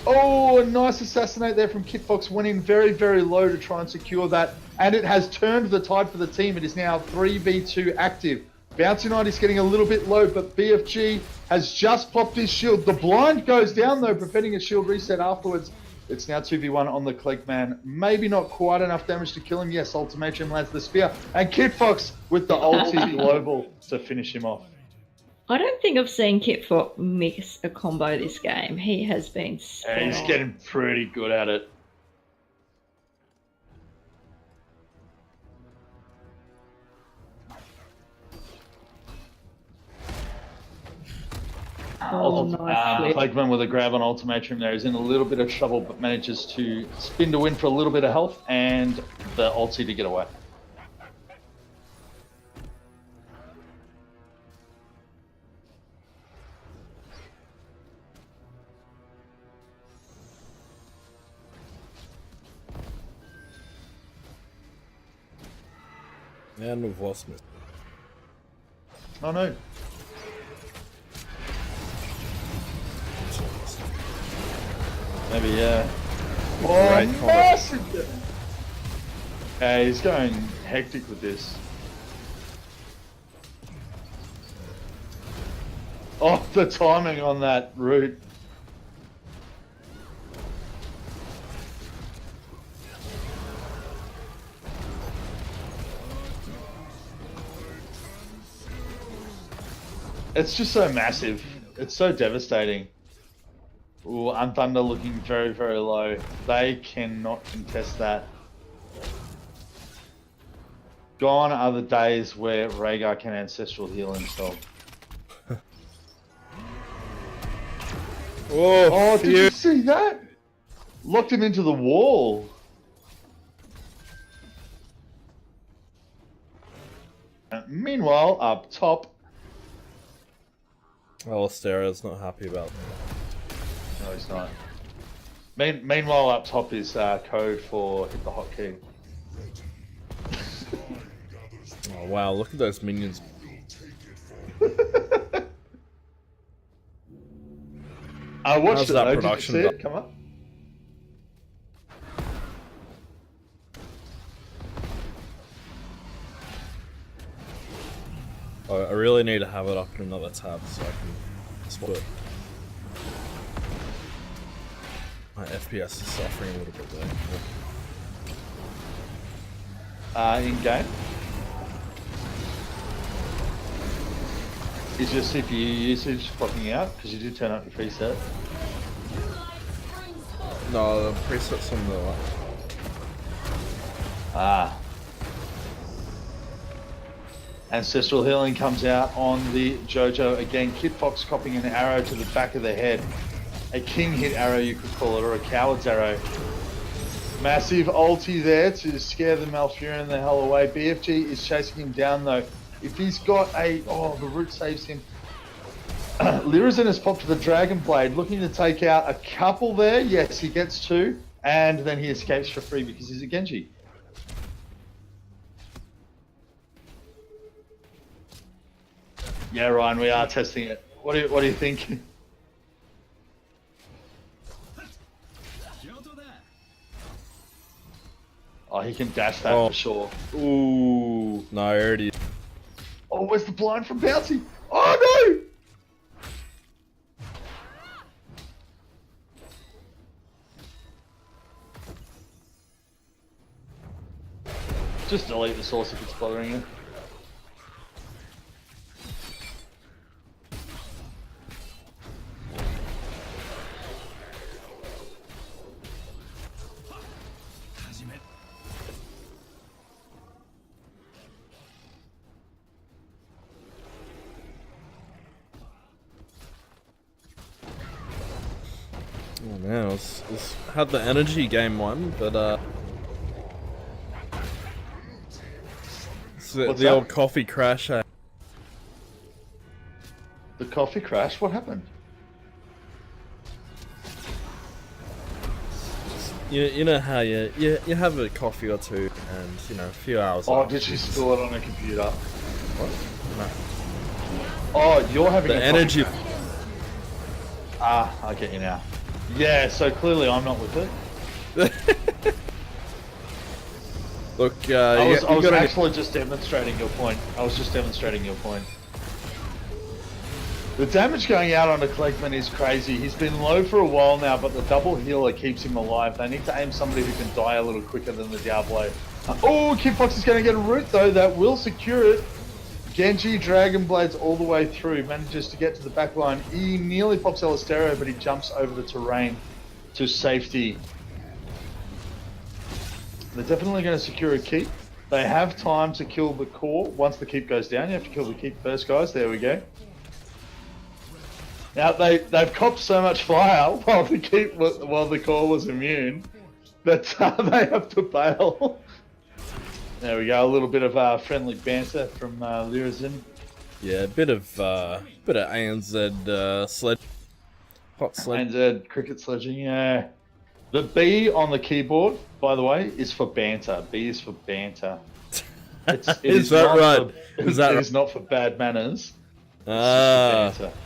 Oh, a nice assassinate there from Kit Fox. Went in very, very low to try and secure that. And it has turned the tide for the team. It is now 3v2 active. Bouncy Knight is getting a little bit low, but BFG has just popped his shield. The blind goes down though, preventing a shield reset afterwards. It's now 2v1 on the Clegman. Maybe not quite enough damage to kill him. Yes, Ultimatum lands the spear. And Kit Fox with the ulti global to finish him off. I don't think I've seen Kit Fox mix a combo this game. He has been spot Yeah, he's on. getting pretty good at it. Oh, nice flip. Clegman with a grab on Ultimatum there is in a little bit of trouble, but manages to spin to win for a little bit of health and the ulti to get away. And we've lost Mr. Oh no. Maybe, yeah. Oh, Great combo. massive! Yeah, he's going hectic with this. Oh, the timing on that route. It's just so massive. It's so devastating. Ooh, Unthunder looking very, very low. They cannot contest that. Gone are the days where Rhaegar can ancestral heal himself. Oh, did you see that? Locked him into the wall. Meanwhile, up top. Alistera's not happy about that. No, he's not. Meanwhile, up top is code for hit the hotkey. Oh wow, look at those minions. I watched How's it that though. Did you production see done? it come up? Oh, I really need to have it up in another tab so I can spot it. My FPS is suffering a little bit there. In game. Is your CPU usage fucking out? Because you did turn up your preset. No, the preset's on the left. Ah. Ancestral Healing comes out on the Jojo. Again, Kid Fox copying an arrow to the back of the head. A king hit arrow, you could call it, or a coward's arrow. Massive ulti there to scare the Malfurion the hell away. BFG is chasing him down though. If he's got a... Oh, the root saves him. Lyrazin has popped to the Dragon Blade, looking to take out a couple there. Yes, he gets 2. And then he escapes for free because he's a Genji. Yeah, Ryan, we are testing it. What do you think? Oh, he can dash that for sure. Ooh. No, I already... Oh, where's the blind from Bouncy? Oh, no! Just delete the source if it's bothering you. Oh man, it's had the energy game one, but it's the old coffee crash. The coffee crash? What happened? You know how you have a coffee or two, and you know a few hours. Oh, after, did she store it on a computer? What? No. Oh, you're having The a energy. coffee crash. Ah, I get you now. Yeah, so clearly I'm not with it. Look, I was actually just demonstrating your point. The damage going out on a Kleckman is crazy. He's been low for a while now, but the double healer keeps him alive. They need to aim somebody who can die a little quicker than the Diablo. Oh, Kid Fox is going to get a root though. That will secure it. Genji Dragon Blades all the way through, manages to get to the back line. He nearly pops Elistero, but he jumps over the terrain to safety. They're definitely going to secure a keep. They have time to kill the core. Once the keep goes down, you have to kill the keep first, guys. There we go. Now they've copped so much fire while the core was immune that they have to bail. There we go, a little bit of friendly banter from Lyrazin. Yeah, a bit of ANZ sledge, hot sledge. ANZ cricket sledging, yeah. The B on the keyboard, by the way, is for banter. B is for banter. Is that right? It is not for bad manners. Ah. It's just for banter.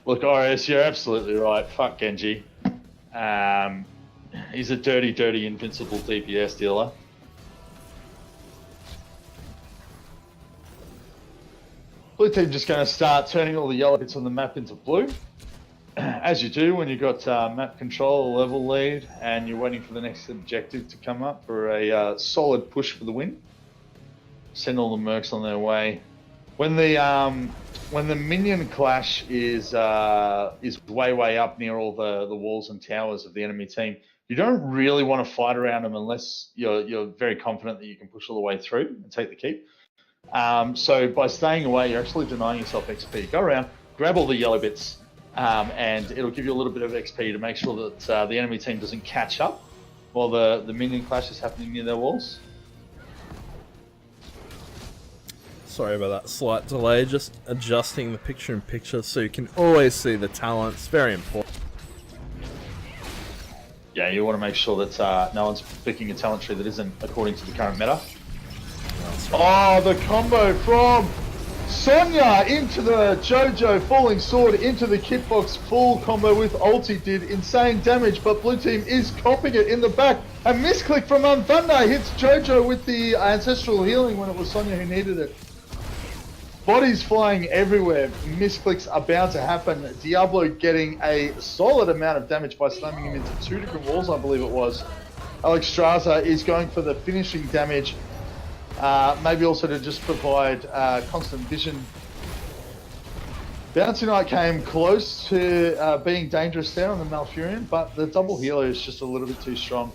Look, Orius, you're absolutely right. Fuck Genji. He's a dirty, invincible DPS dealer. Blue team just going to start turning all the yellow bits on the map into blue. As you do when you've got map control, a level lead, and you're waiting for the next objective to come up for a solid push for the win. Send all the mercs on their way. When the minion clash is way up near all the walls and towers of the enemy team, you don't really want to fight around them unless you're very confident that you can push all the way through and take the keep. So by staying away, you're actually denying yourself XP. Go around, grab all the yellow bits, and it'll give you a little bit of XP to make sure that the enemy team doesn't catch up while the minion clash is happening near their walls. Sorry about that slight delay, just adjusting the picture-in-picture so you can always see the talents. Very important. Yeah, you want to make sure that no one's picking a talent tree that isn't according to the current meta. Oh, the combo from Sonya into the Jojo Falling Sword into the Kitbox full combo with ulti did insane damage, but blue team is copying it in the back. A misclick from Thunder hits Jojo with the ancestral healing when it was Sonya who needed it. Bodies flying everywhere. Misclicks are bound to happen. Diablo getting a solid amount of damage by slamming him into 2 different walls, I believe it was. Alexstrasza is going for the finishing damage. Maybe also to just provide constant vision. Bouncy Knight came close to being dangerous there on the Malfurion, but the double healer is just a little bit too strong.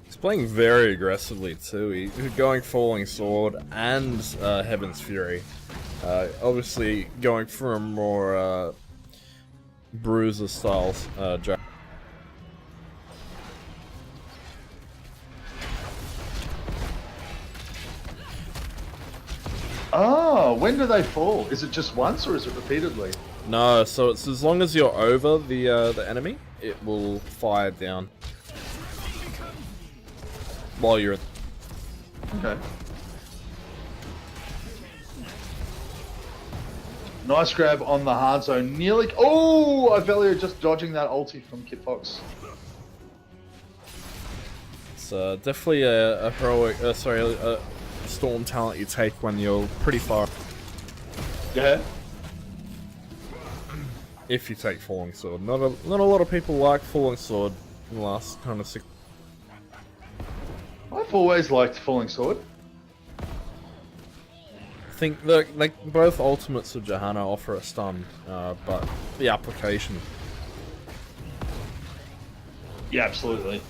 He's playing very aggressively too. He's going Falling Sword and Heaven's Fury. Obviously going for a more Bruiser style jab. Oh, when do they fall? Is it just once or is it repeatedly? No, so it's as long as you're over the enemy, it will fire down while you're. Okay. Nice grab on the hard zone. Nearly. Oh, Ivelio just dodging that ulti from Kitfox. It's definitely a heroic. A storm talent you take when you're pretty far. Yeah. If you take Falling Sword, not a lot of people like Falling Sword in the last kind of 6. I've always liked Falling Sword. I think like both ultimates of Johanna offer a stun, but the application. Yeah, absolutely.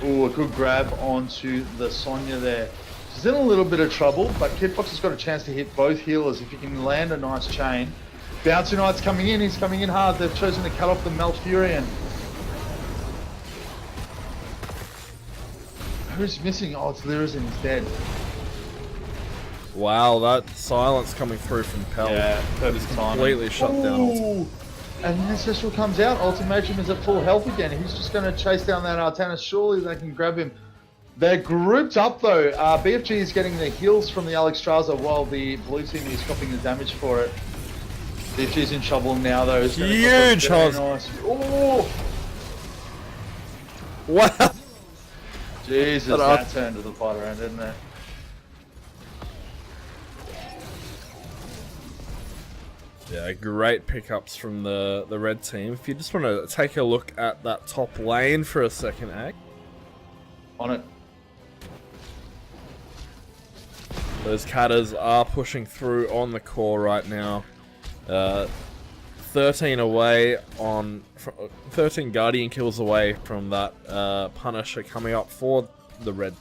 Ooh, a good grab onto the Sonya there. She's in a little bit of trouble, but Kitfox has got a chance to hit both healers if he can land a nice chain. Bouncy Knight's coming in, he's coming in hard. They've chosen to cut off the Malfurion. Who's missing? Oh, it's Lyrizen, he's dead. Wow, that silence coming through from Pell. Yeah, perfect completely shut down. Ooh. And Ancestral comes out, Ultimatum is at full health again. He's just going to chase down that Artanis. Surely they can grab him. They're grouped up though. BFG is getting the heals from the Alexstrasza while the blue team is copying the damage for it. BFG's in trouble now though. Huge Hos. Nice. Oh! Wow! Jesus, that turned to the fighter end, didn't it? Yeah, great pickups from the red team. If you just want to take a look at that top lane for a second, Ag. On it. Those Katas are pushing through on the core right now. 13 away on 13 Guardian kills away from that Punisher coming up for the red.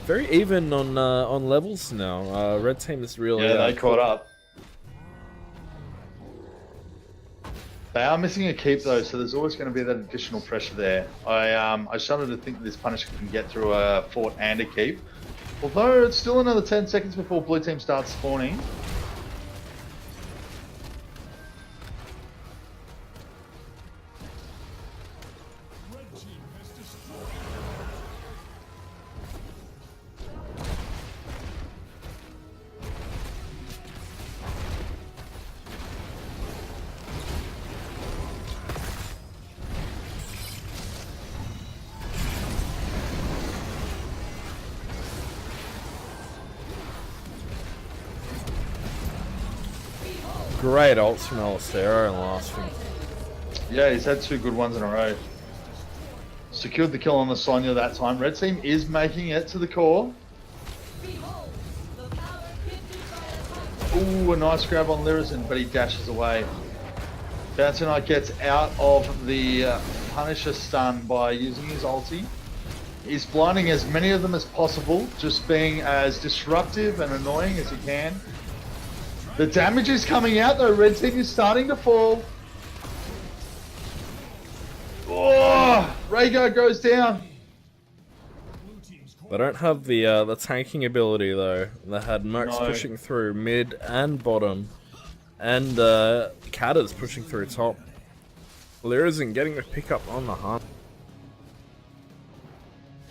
Very even on levels now. Red team is really they caught up. They are missing a keep though, so there's always going to be that additional pressure there. I shudder to think that this Punisher can get through a fort and a keep. Although it's still another 10 seconds before blue team starts spawning. Great ults from Alistero in the last few. Yeah, he's had 2 good ones in a row. Secured the kill on the Sonya that time. Red team is making it to the core. Ooh, a nice grab on Lyrizen, but he dashes away. Bouncy Knight gets out of the Punisher stun by using his ulti. He's blinding as many of them as possible, just being as disruptive and annoying as he can. The damage is coming out though, red team is starting to fall. Oh, Rhaegar goes down. They don't have the tanking ability though. They had Mercs pushing through mid and bottom, and Katas pushing through top. Lyrizen getting the pickup on the hunt.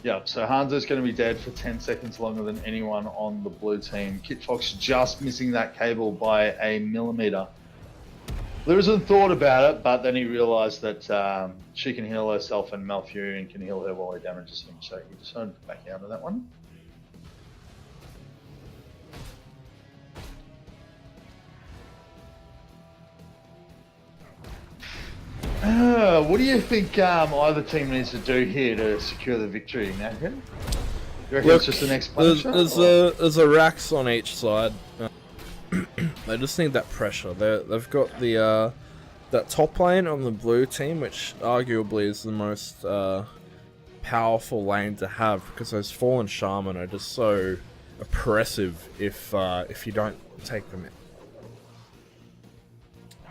Yep, so Hanzo's going to be dead for 10 seconds longer than anyone on the blue team. Kitfox just missing that cable by a millimeter. Lyrizen thought about it, but then he realised that she can heal herself and Malfurion can heal her while he damages him, so he decided to back out of that one. What do you think either team needs to do here to secure the victory, Nakid? You reckon it's just the next Punisher? There's a Rax on each side. They just need that pressure. They've got the that top lane on the blue team, which arguably is the most powerful lane to have, because those fallen shaman are just so oppressive if you don't take them in.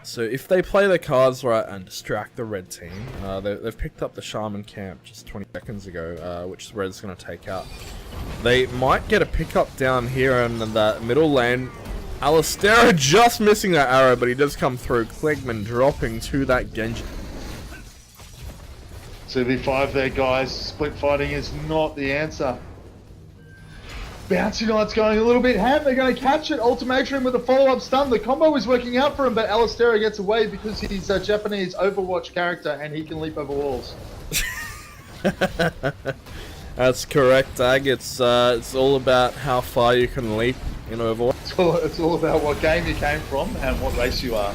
So if they play their cards right and distract the red team, they've picked up the shaman camp just 20 seconds ago, which red's going to take out. They might get a pickup down here in that middle lane. Alistair just missing that arrow, but he does come through. Klegman dropping to that Genji. 2v5 there, guys. Split fighting is not the answer. Bouncy Knight's going a little bit ham. They're going to catch it. Ultimatum with a follow-up stun. The combo is working out for him, but Alistair gets away because he's a Japanese Overwatch character and he can leap over walls. That's correct, Ag. It's all about how far you can leap in Overwatch. It's all about what game you came from and what race you are.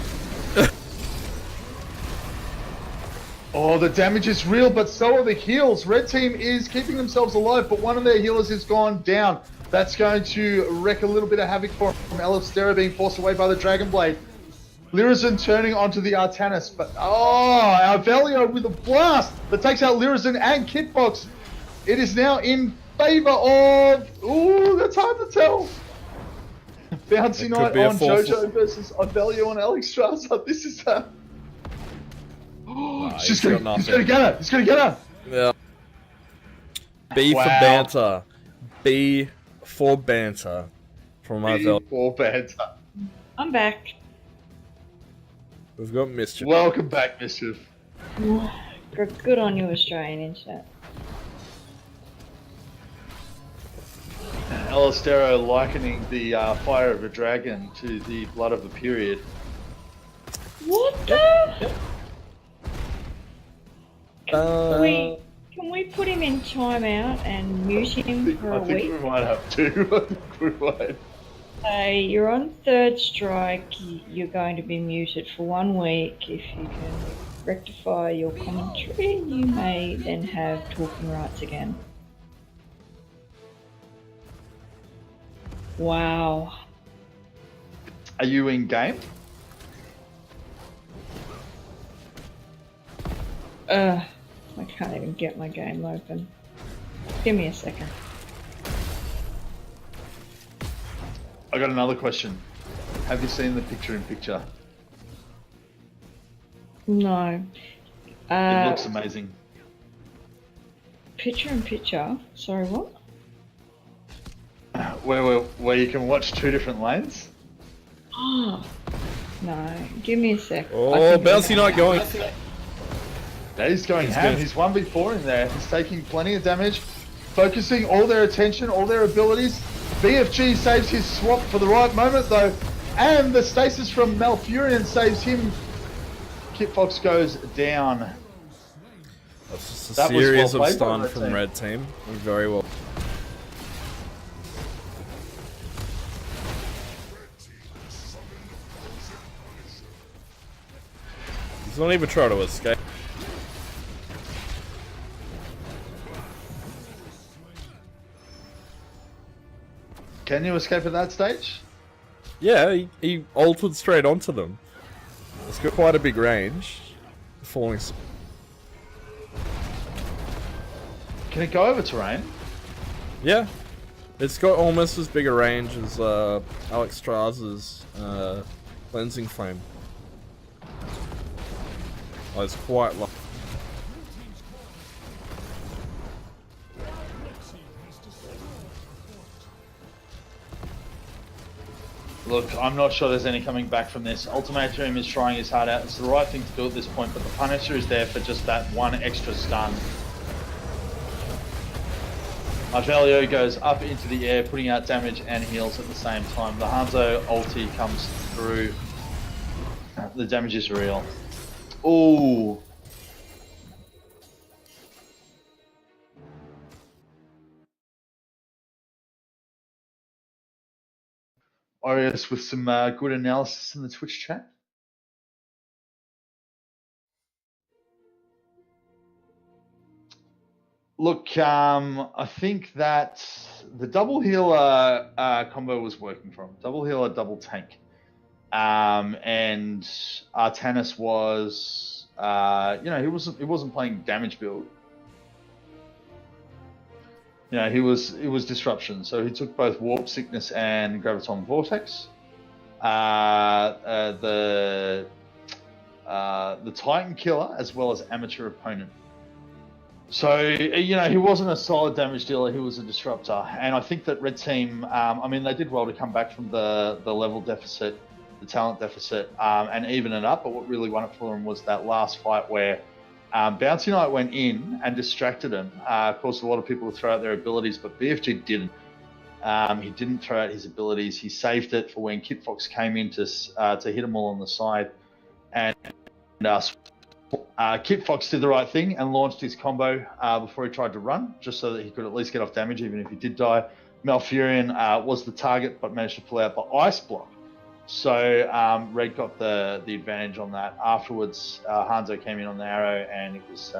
Oh, the damage is real, but so are the heals. Red team is keeping themselves alive, but one of their healers has gone down. That's going to wreak a little bit of havoc for from Alistair being forced away by the Dragon Blade. Lyrizen turning onto the Artanis, but Alvelio with a blast that takes out Lyrizen and Kitbox. It is now in favour of... Ooh, that's hard to tell. Bouncy Knight on Jojo versus Alvelio on Alexstrasza. This is he's gonna get her. He's gonna get her. Yeah. B for banter. B for banter. From Alvelio. B for banter. I'm back. We've got Mischief. Welcome back, Mischief. Good on you, Australian in chat. Alistair likening the fire of a dragon to the blood of a period. What the? Can we put him in timeout and mute him for a week? I think we might have to. I think we might. Hey, you're on third strike. You're going to be muted for 1 week. If you can rectify your commentary, you may then have talking rights again. Wow. Are you in game? I can't even get my game open. Give me a second. I got another question. Have you seen the picture-in-picture? No. It looks amazing. Picture-in-picture? Sorry, what? Where you can watch two different lanes? Oh. No. Give me a sec. Oh, Bouncy Knight going. Yeah, he's going ham. He's 1v4 in there. He's taking plenty of damage, focusing all their attention, all their abilities. BFG saves his swap for the right moment though, and the stasis from Malfurion saves him. Kit Fox goes down. That's just a series of stun from red team. Very well. He's not even trying to escape. Can you escape at that stage? Yeah, he ulted straight onto them. It's got quite a big range. Falling. Can it go over terrain? Yeah. It's got almost as big a range as Alexstrasza's cleansing flame. Oh, it's quite long. Look, I'm not sure there's any coming back from this. Ultimatum is trying his heart out. It's the right thing to do at this point, but the Punisher is there for just that one extra stun. Alvelio goes up into the air, putting out damage and heals at the same time. The Hanzo ulti comes through. the damage is real. Ooh. Arius with some good analysis in the Twitch chat. Look, I think that the double healer combo was working for him. Double healer, double tank. And Artanis was, he wasn't playing damage build. He was disruption. So he took both warp sickness and graviton vortex. The Titan killer as well as amateur opponent. So, he wasn't a solid damage dealer, he was a disruptor. And I think that Red Team, they did well to come back from the level deficit, the talent deficit, and even it up. But what really won it for them was that last fight where Bouncy Knight went in and distracted him. Caused a lot of people to throw out their abilities, but BFG didn't. He didn't throw out his abilities. He saved it for when Kit Fox came in to hit them all on the side. And Kit Fox did the right thing and launched his combo before he tried to run, just so that he could at least get off damage, even if he did die. Malfurion was the target, but managed to pull out the ice block. So Red got the advantage on that. Afterwards, Hanzo came in on the arrow, and it was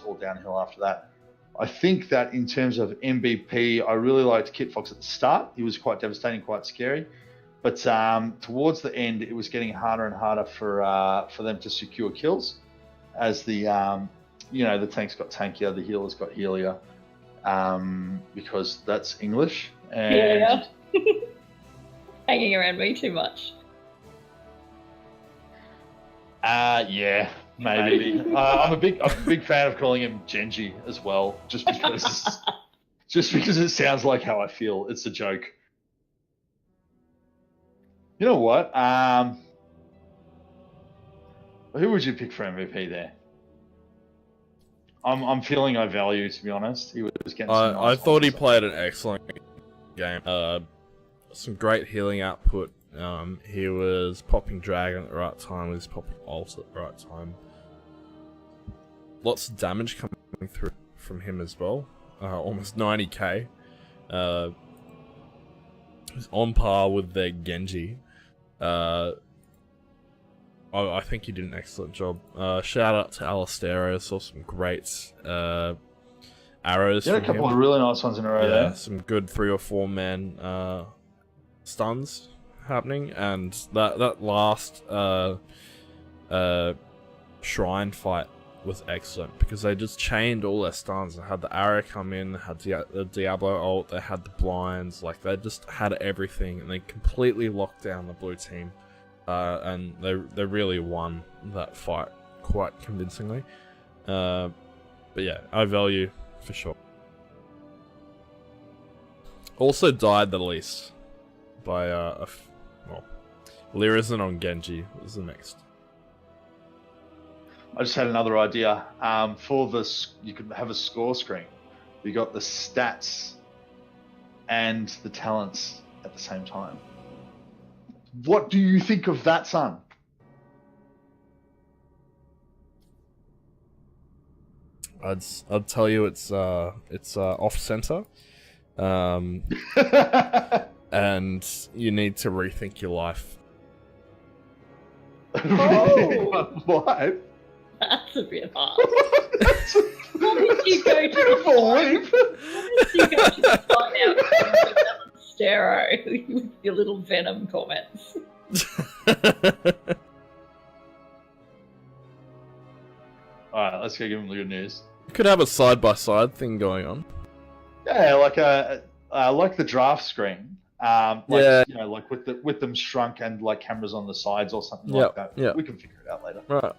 all downhill after that. I think that in terms of MVP, I really liked Kit Fox at the start. He was quite devastating, quite scary. But towards the end, it was getting harder and harder for them to secure kills, as the tanks got tankier, the healers got healier, because that's English. And yeah. Hanging around me too much. Yeah, maybe. I'm a big fan of calling him Genji as well, just because it sounds like how I feel. It's a joke. You know what? Who would you pick for MVP there? I'm feeling I value, to be honest. He was getting. I thought he played an excellent game. Some great healing output. He was popping Dragon at the right time. He was popping Ult at the right time. Lots of damage coming through from him as well. Almost 90k. He's on par with their Genji. I think he did an excellent job. Shout out to Alistero. Saw some great arrows. Yeah, a couple of really nice ones in a row there. Some good 3 or 4 man stuns happening, and that last shrine fight was excellent because they just chained all their stuns. They had the arrow come in, they had the Diablo ult, they had the blinds, like they just had everything, and they completely locked down the blue team, and they really won that fight quite convincingly. But yeah, I value for sure. Also died the least by Lyrizen on Genji was the next. I just had another idea. For this, you could have a score screen. You got the stats and the talents at the same time. What do you think of that, son? I'd tell you it's off center, and you need to rethink your life. Oh. What? That's a bit hard. What did you go to the fight out with Stero with your little Venom comments? Alright, let's go give him the good news. You could have a side-by-side thing going on. Yeah, like the draft screen. Like with them shrunk and like cameras on the sides or something like that. Yeah. We can figure it out later. Right.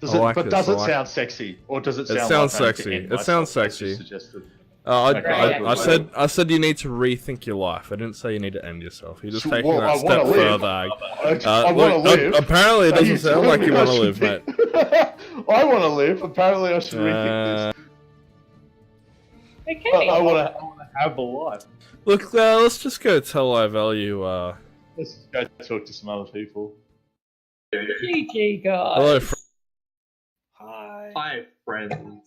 Does it sound sexy, or does it sound? It sounds like sexy. It sounds sexy. I said you need to rethink your life. I didn't say you need to end yourself. You're just taking that step further. I want to live. Apparently, it doesn't sound like you want to live, mate. I want to live. Apparently, I should rethink this. Okay. I want to have a life. Look, let's just go tell I value. Let's go talk to some other people. GG, guys. Hello, Hi. Hi, friends.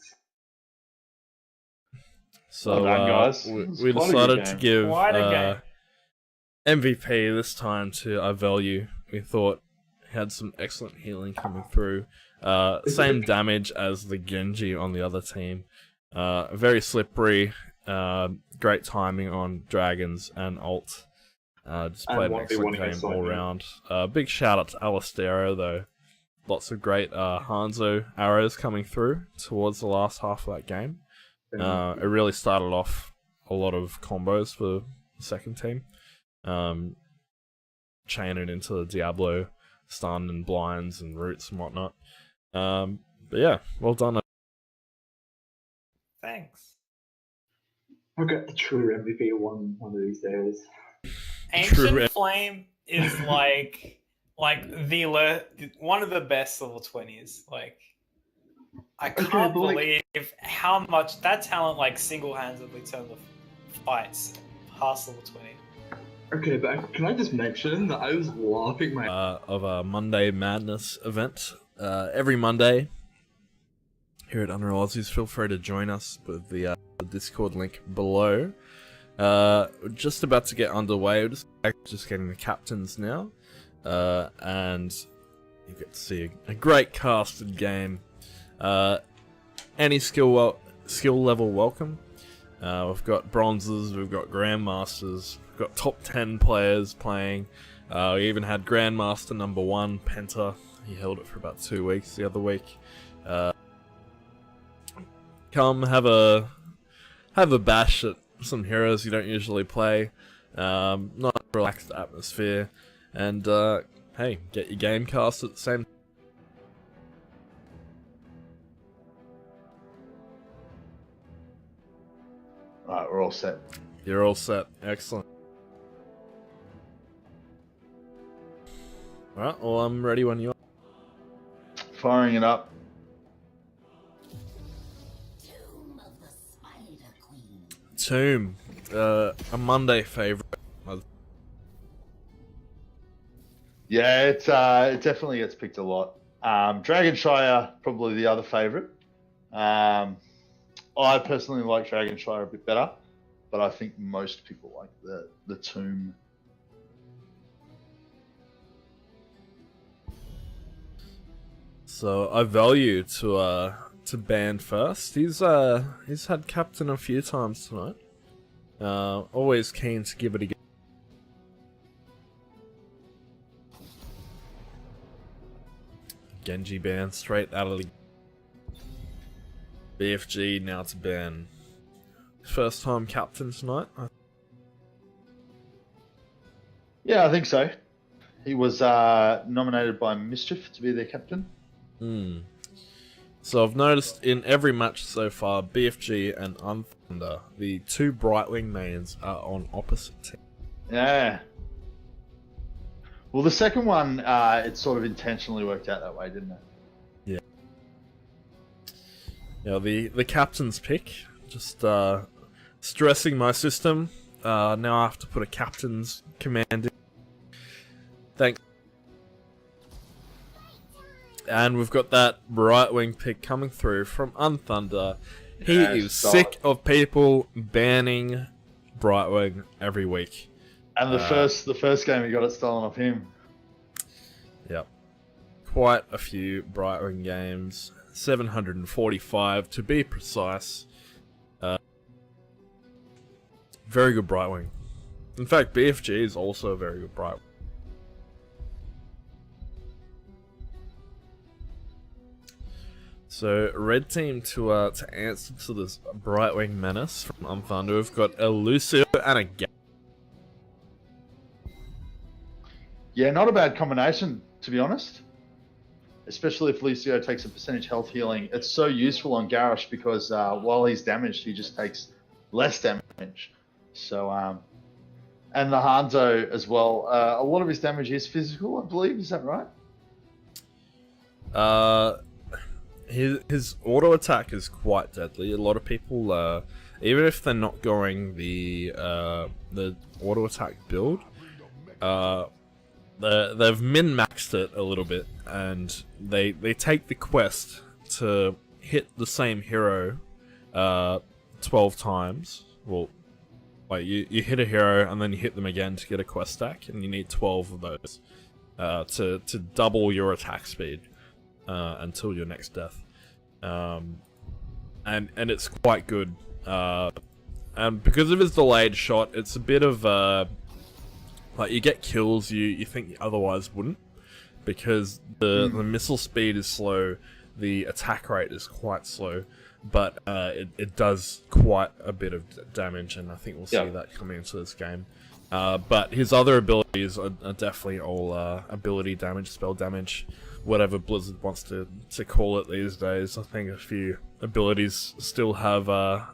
So, Well done, guys. we It's we quite a good decided to game. give Quite a game. MVP this time to Ivalue. We thought he had some excellent healing coming through. Same damage as the Genji on the other team. Very slippery. Great timing on dragons and ult. Just played an excellent game all round. Big shout out to Alistero though. Lots of great Hanzo arrows coming through towards the last half of that game. It really started off a lot of combos for the second team. Chaining into the Diablo stun and blinds and roots and whatnot. But yeah, well done. Thanks. I'll get the true MVP one of these days. Ancient Flame is like one of the best level 20s. Like, I can't believe how much that talent like single-handedly turned the fights past level 20. Okay, but can I just mention that I was laughing my Of a Monday Madness event. Every Monday here at Unreal Aussies, feel free to join us with the Discord link below. We're just about to get underway. We're just getting the captains now. And you get to see a great casted game. Any skill level welcome. We've got bronzes, we've got grandmasters, we've got top 10 players playing. We even had grandmaster number 1, Penta. He held it for about 2 weeks the other week. Come have a bash at some heroes you don't usually play. Not a relaxed atmosphere, and hey, get your game cast at the same time. Alright, we're all set. You're all set. Excellent. Alright, well, I'm ready when you are. Firing it up. Tomb. A Monday favourite. Yeah, it definitely gets picked a lot. Dragonshire, probably the other favourite. I personally like Dragonshire a bit better, but I think most people like the Tomb. So I value to ban first. He's had captain a few times tonight. Always keen to give it a go. Genji ban straight out of the BFG now to ban. First time captain tonight. Yeah, I think so. He was nominated by Mischief to be their captain. So I've noticed in every match so far, BFG and Unthunder, the two Brightwing mains, are on opposite teams. Yeah. Well, the second one, it sort of intentionally worked out that way, didn't it? Yeah. Yeah, the captain's pick. Just stressing my system. Now I have to put a captain's command in. Thanks. And we've got that Brightwing pick coming through from Unthunder. He is sick of people banning Brightwing every week. And the first game he got it stolen off him. Yep. Quite a few Brightwing games. 745 to be precise. Very good Brightwing. In fact, BFG is also a very good Brightwing. So, red team to answer to this Brightwing menace from Unthunder, we've got a Lucio and a Gap. Yeah, not a bad combination, to be honest. Especially if Lucio takes a percentage health healing. It's so useful on Garrosh because while he's damaged, he just takes less damage. So, and the Hanzo as well. A lot of his damage is physical, I believe. Is that right? His auto attack is quite deadly. A lot of people, even if they're not going the auto attack build, they've min-maxed it a little bit, and they take the quest to hit the same hero 12 times. Well, like you hit a hero and then you hit them again to get a quest stack, and you need 12 of those to double your attack speed until your next death. And it's quite good. And because of his delayed shot, it's a bit of like you get kills you think you otherwise wouldn't, because the missile speed is slow, the attack rate is quite slow, but it does quite a bit of damage, and I think we'll see that coming into this game. But his other abilities are definitely all ability damage, spell damage, whatever Blizzard wants to call it these days. I think a few abilities still have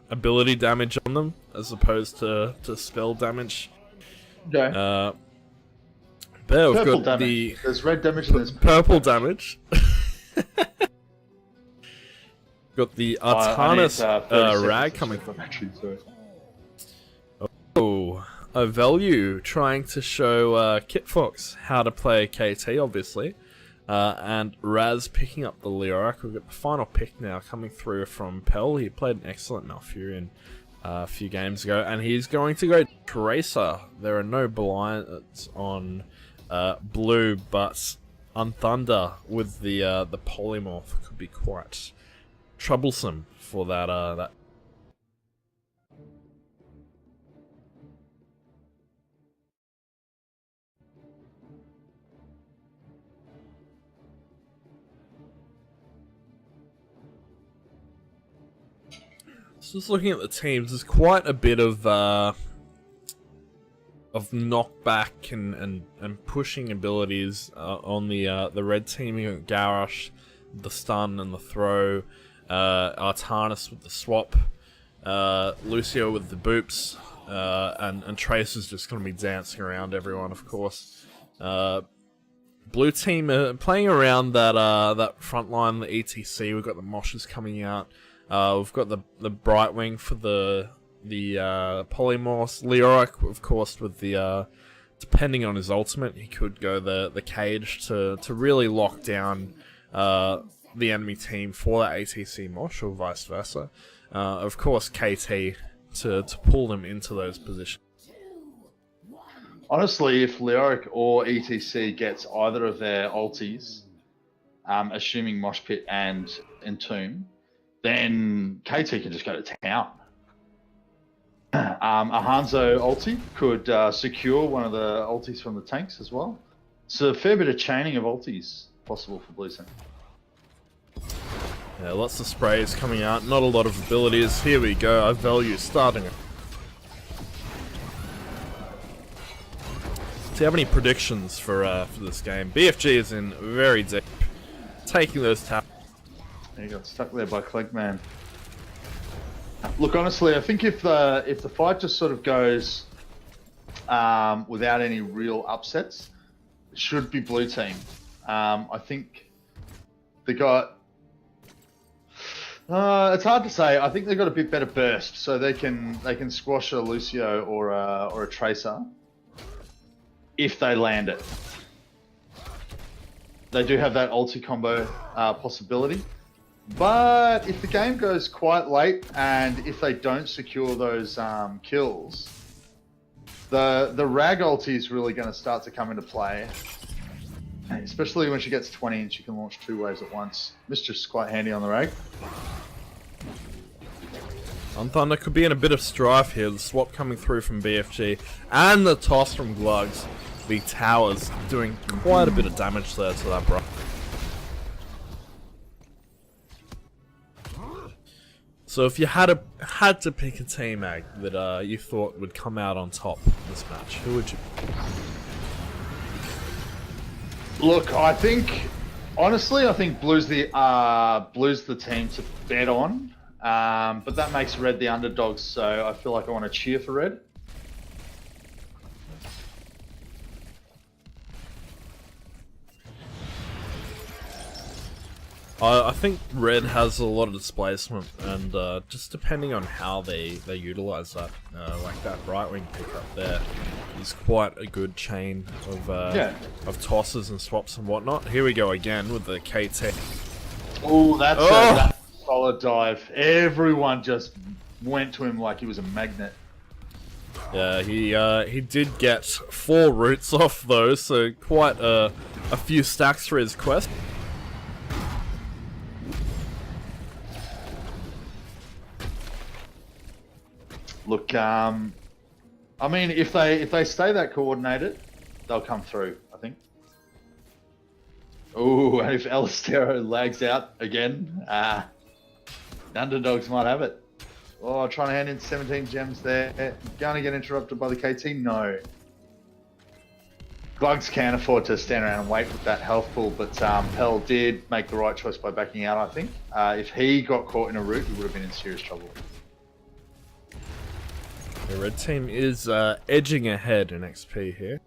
ability damage on them as opposed to spell damage. Okay. But yeah, we've Purple got damage. There's red damage and there's purple damage. Got the Artanis rag coming from. Oh, a value trying to show Kit Fox how to play KT, obviously. And Raz picking up the Leoric. We've got the final pick now coming through from Pell. He played an excellent Malfurion a few games ago, and he's going to go Tracer. There are no blinds on blue, but on Thunder with the polymorph could be quite troublesome for that. Just looking at the teams, there's quite a bit of knockback and pushing abilities on the red team. You got Garrosh, the stun and the throw, Artanis with the swap, Lucio with the boops, and Tracer's just going to be dancing around everyone, of course. Blue team playing around that front line, the ETC. We've got the Moshes coming out. We've got the Brightwing for the polymorphs. Leoric, of course, with the depending on his ultimate, he could go the cage to really lock down the enemy team for that ATC Mosh, or vice versa. Of course, KT to pull them into those positions. Honestly, if Leoric or ETC gets either of their ultis, assuming Mosh Pit and Entomb, then KT can just go to town. A Hanzo ulti could secure one of the ultis from the tanks as well. So a fair bit of chaining of ultis possible for Blue Team. Yeah, lots of sprays coming out, not a lot of abilities. Here we go, I value starting it. Do you have any predictions for this game? BFG is in very deep, taking those taps. He got stuck there by Clegman. Look, honestly, I think if the fight just sort of goes without any real upsets, it should be Blue Team. I think they got. It's hard to say. I think they got a bit better burst, so they can squash a Lucio or a Tracer if they land it. They do have that ulti combo possibility. But if the game goes quite late and if they don't secure those kills, the Rag ulti is really going to start to come into play. Especially when she gets 20 and she can launch 2 waves at once. Mischief's quite handy on the Rag. On Thunder could be in a bit of strife here. The swap coming through from BFG and the toss from Glugs. The towers doing quite a bit of damage there to that bro. So if you had to pick a team, Ag, that you thought would come out on top in this match, who would you pick? Look, honestly, I think Blue's the team to bet on, but that makes Red the underdogs, so I feel like I want to cheer for Red. I think Red has a lot of displacement, and just depending on how they utilize that, like that Brightwing pickup there, is quite a good chain of tosses and swaps and whatnot. Here we go again with the KT. Oh, that's a solid dive. Everyone just went to him like he was a magnet. Yeah, he did get 4 roots off though, so quite a few stacks for his quest. Look, I mean, if they stay that coordinated, they'll come through, I think. Oh, and if Alistero lags out again, the underdogs might have it. Oh, trying to hand in 17 gems there. Going to get interrupted by the KT? No. Glugs can't afford to stand around and wait with that health pool, but Pell did make the right choice by backing out, I think. If he got caught in a route, he would have been in serious trouble. The red team is edging ahead in XP here.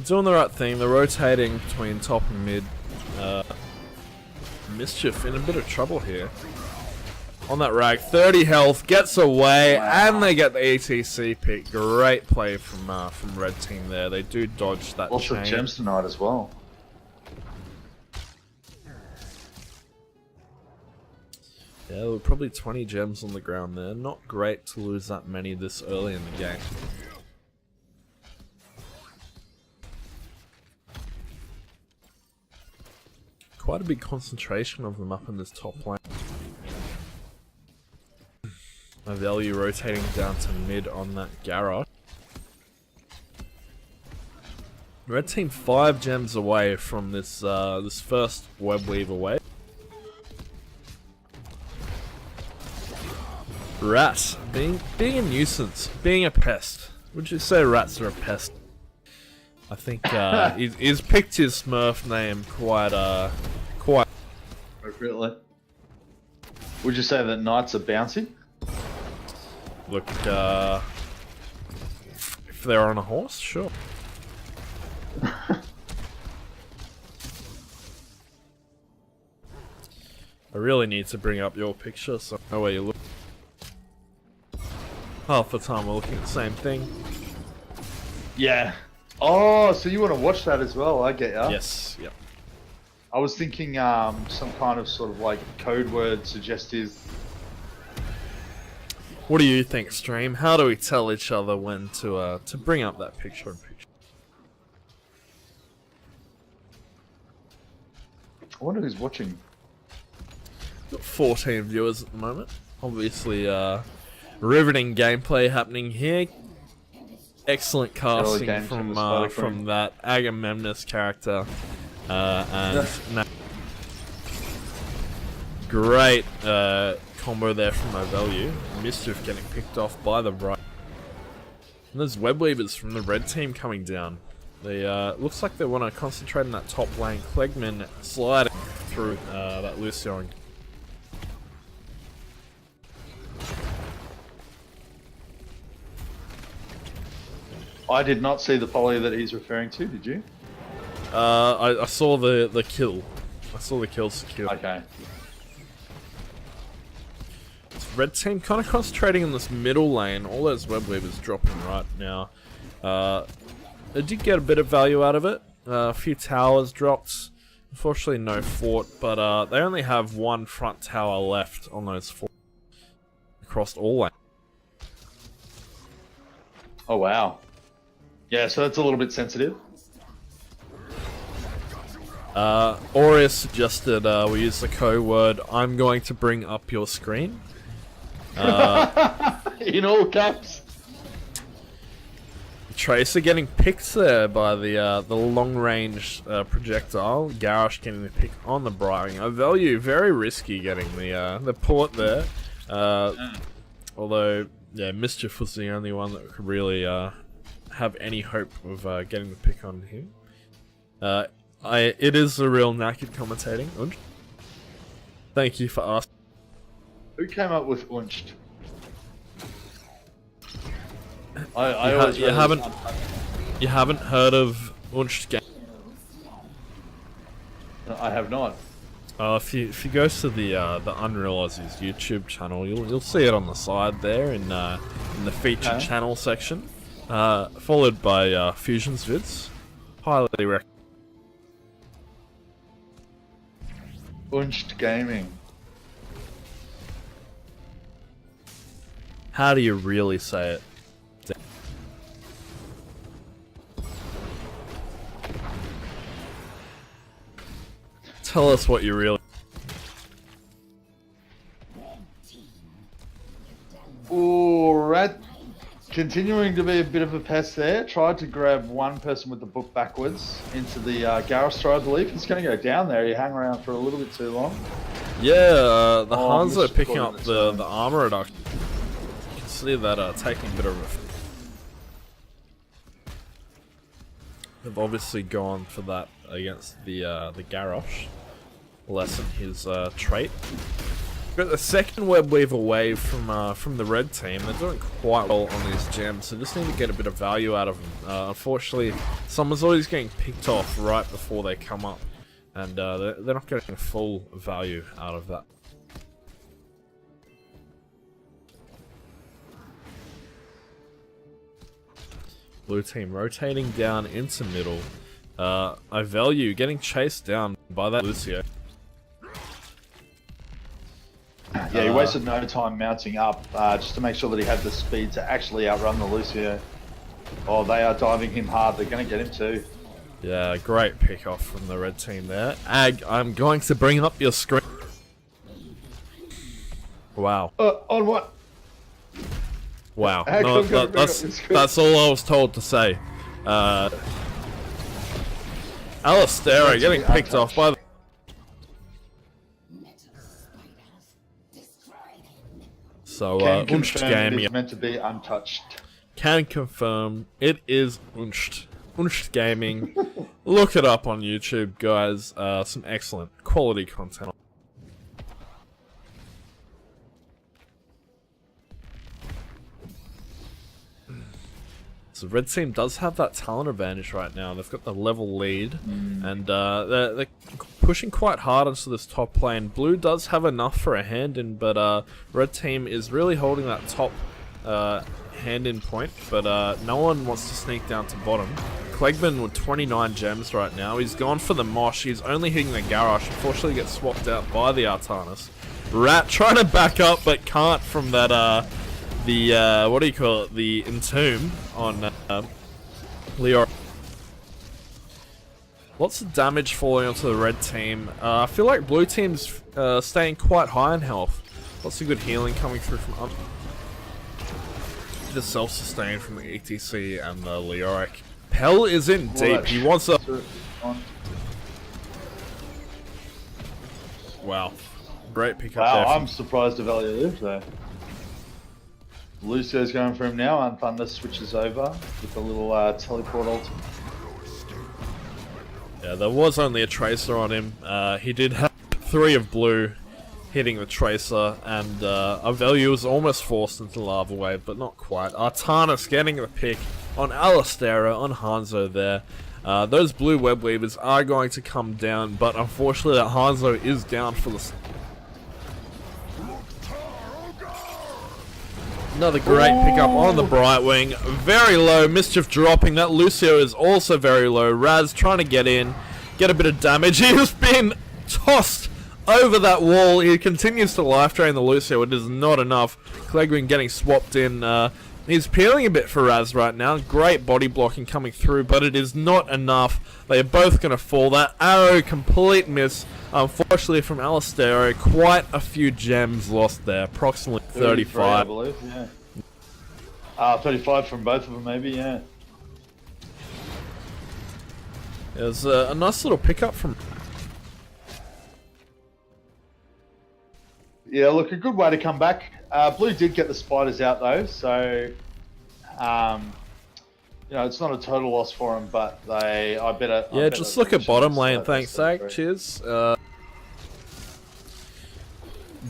Doing the right thing, they're rotating between top and mid. Mischief in a bit of trouble here. On that rag, 30 health, gets away, and they get the ETC pick. Great play from red team there. They do dodge that Lots chain. of gems tonight as well. Yeah, there were probably 20 gems on the ground there. Not great to lose that many this early in the game. Quite a big concentration of them up in this top lane. My value rotating down to mid on that Garrosh. Red team 5 gems away from this this first web weave away. Rats being a nuisance, being a pest. Would you say rats are a pest? I think he's picked his Smurf name quite Appropriately. Would you say that knights are bouncy? Look, if they're on a horse, sure. I really need to bring up your picture so I know where you look. Half the time we're looking at the same thing. Yeah. Oh, so you want to watch that as well? I get ya. Yes, yep. I was thinking some kind of sort of like code word suggestive. What do you think, stream? How do we tell each other when to bring up that picture in picture? I wonder who's watching. Got 14 viewers at the moment. Obviously, riveting gameplay happening here. Excellent casting from that Agamemnus character, and great combo there from my value. Mischief getting picked off by the right. And there's web weavers from the red team coming down. They looks like they want to concentrate on that top lane. Klegman sliding through that Lucian. I did not see the poly that he's referring to, did you? I saw the kill. I saw the kill secure. Okay. Red team kind of concentrating on this middle lane. All those web weavers dropping right now. They did get a bit of value out of it. A few towers dropped. Unfortunately, no fort, but they only have one front tower left on those 4 across all lanes. Oh wow. Yeah, so that's a little bit sensitive. Aureus suggested we use the code word, "I'm going to bring up your screen." In all caps. Tracer getting picked there by the long-range projectile. Garrosh getting the pick on the Brightwing. I value very risky getting the port there. Although, yeah, Mischief was the only one that could really have any hope of getting the pick on him. It is the real Nakid commentating. Unch. Thank you for asking. Who came up with unched? You haven't heard of Unched game? I have not. If you go to the Unreal Aussies YouTube channel, you'll see it on the side there in the featured channel section, followed by Fusion's vids. Highly recommend. Unched Gaming. How do you really say it? Tell us what you really. Ooh, Rat continuing to be a bit of a pest there. Tried to grab one person with the book backwards into the Garrus throw, I believe. He's going to go down there. He hung around for a little bit too long. Yeah, the Hanzo missed picking caught up in the armor reduction. You can see that taking a bit of a. They've obviously gone for that against the Garrosh. Lessen his trait. Got the second web weave away from the red team. They're doing quite well on these gems, so just need to get a bit of value out of them. Unfortunately, someone's always getting picked off right before they come up, and they're not getting full value out of that. Blue team rotating down into middle. I value getting chased down by that Lucio. Yeah, he wasted no time mounting up just to make sure that he had the speed to actually outrun the Lucio. Oh, they are diving him hard. They're going to get him too. Yeah, great pick off from the red team there. Ag, I'm going to bring up your screen. Wow. On what? Wow. Ag, No, I'm gonna bring up your screen. that's all I was told to say. Alistera getting picked off by the... So, Unched Gaming. It's meant to be untouched. Can confirm it is Unched. Unched Gaming. Look it up on YouTube, guys. Some excellent quality content. So Red Team does have that talent advantage right now. They've got the level lead, and they're pushing quite hard into this top lane. Blue does have enough for a hand in, but Red Team is really holding that top hand in point, but no one wants to sneak down to bottom. Clegman with 29 gems right now. He's gone for the Mosh. He's only hitting the Garrosh. Unfortunately gets swapped out by the Artanis. Rat trying to back up, but can't from that what do you call it? The Entomb on Leo. Lots of damage falling onto the red team. I feel like blue team's staying quite high in health. Lots of good healing coming through from the self-sustain from the ETC and the Leoric. Pell is in deep. He wants a... Wow. Great pickup there. Wow, I'm surprised Avelia lived there. Lucio's going for him now, and Thunder switches over with a little teleport ult. Yeah, there was only a Tracer on him. He did have 3 of blue hitting the Tracer, and Avelia was almost forced into the Lava Wave, but not quite. Artanis getting the pick on Alistera, on Hanzo there. Those blue web weavers are going to come down, but unfortunately that Hanzo is down for the... Another great pickup on the Brightwing. Very low. Mischief dropping. That Lucio is also very low. Raz trying to get in. Get a bit of damage. He has been tossed over that wall. He continues to life drain the Lucio. It is not enough. Clegwin getting swapped in. He's peeling a bit for Raz right now. Great body blocking coming through, but it is not enough. They are both going to fall. That arrow, complete miss. Unfortunately from Alistero, quite a few gems lost there. Approximately 35. I believe, yeah. 35 from both of them, maybe, yeah. There's a nice little pickup from... Yeah, look, a good way to come back. Blue did get the spiders out, though, so... you know, it's not a total loss for them, but they... I better... Yeah, just look at bottom lane. Thanks, Zach. Cheers.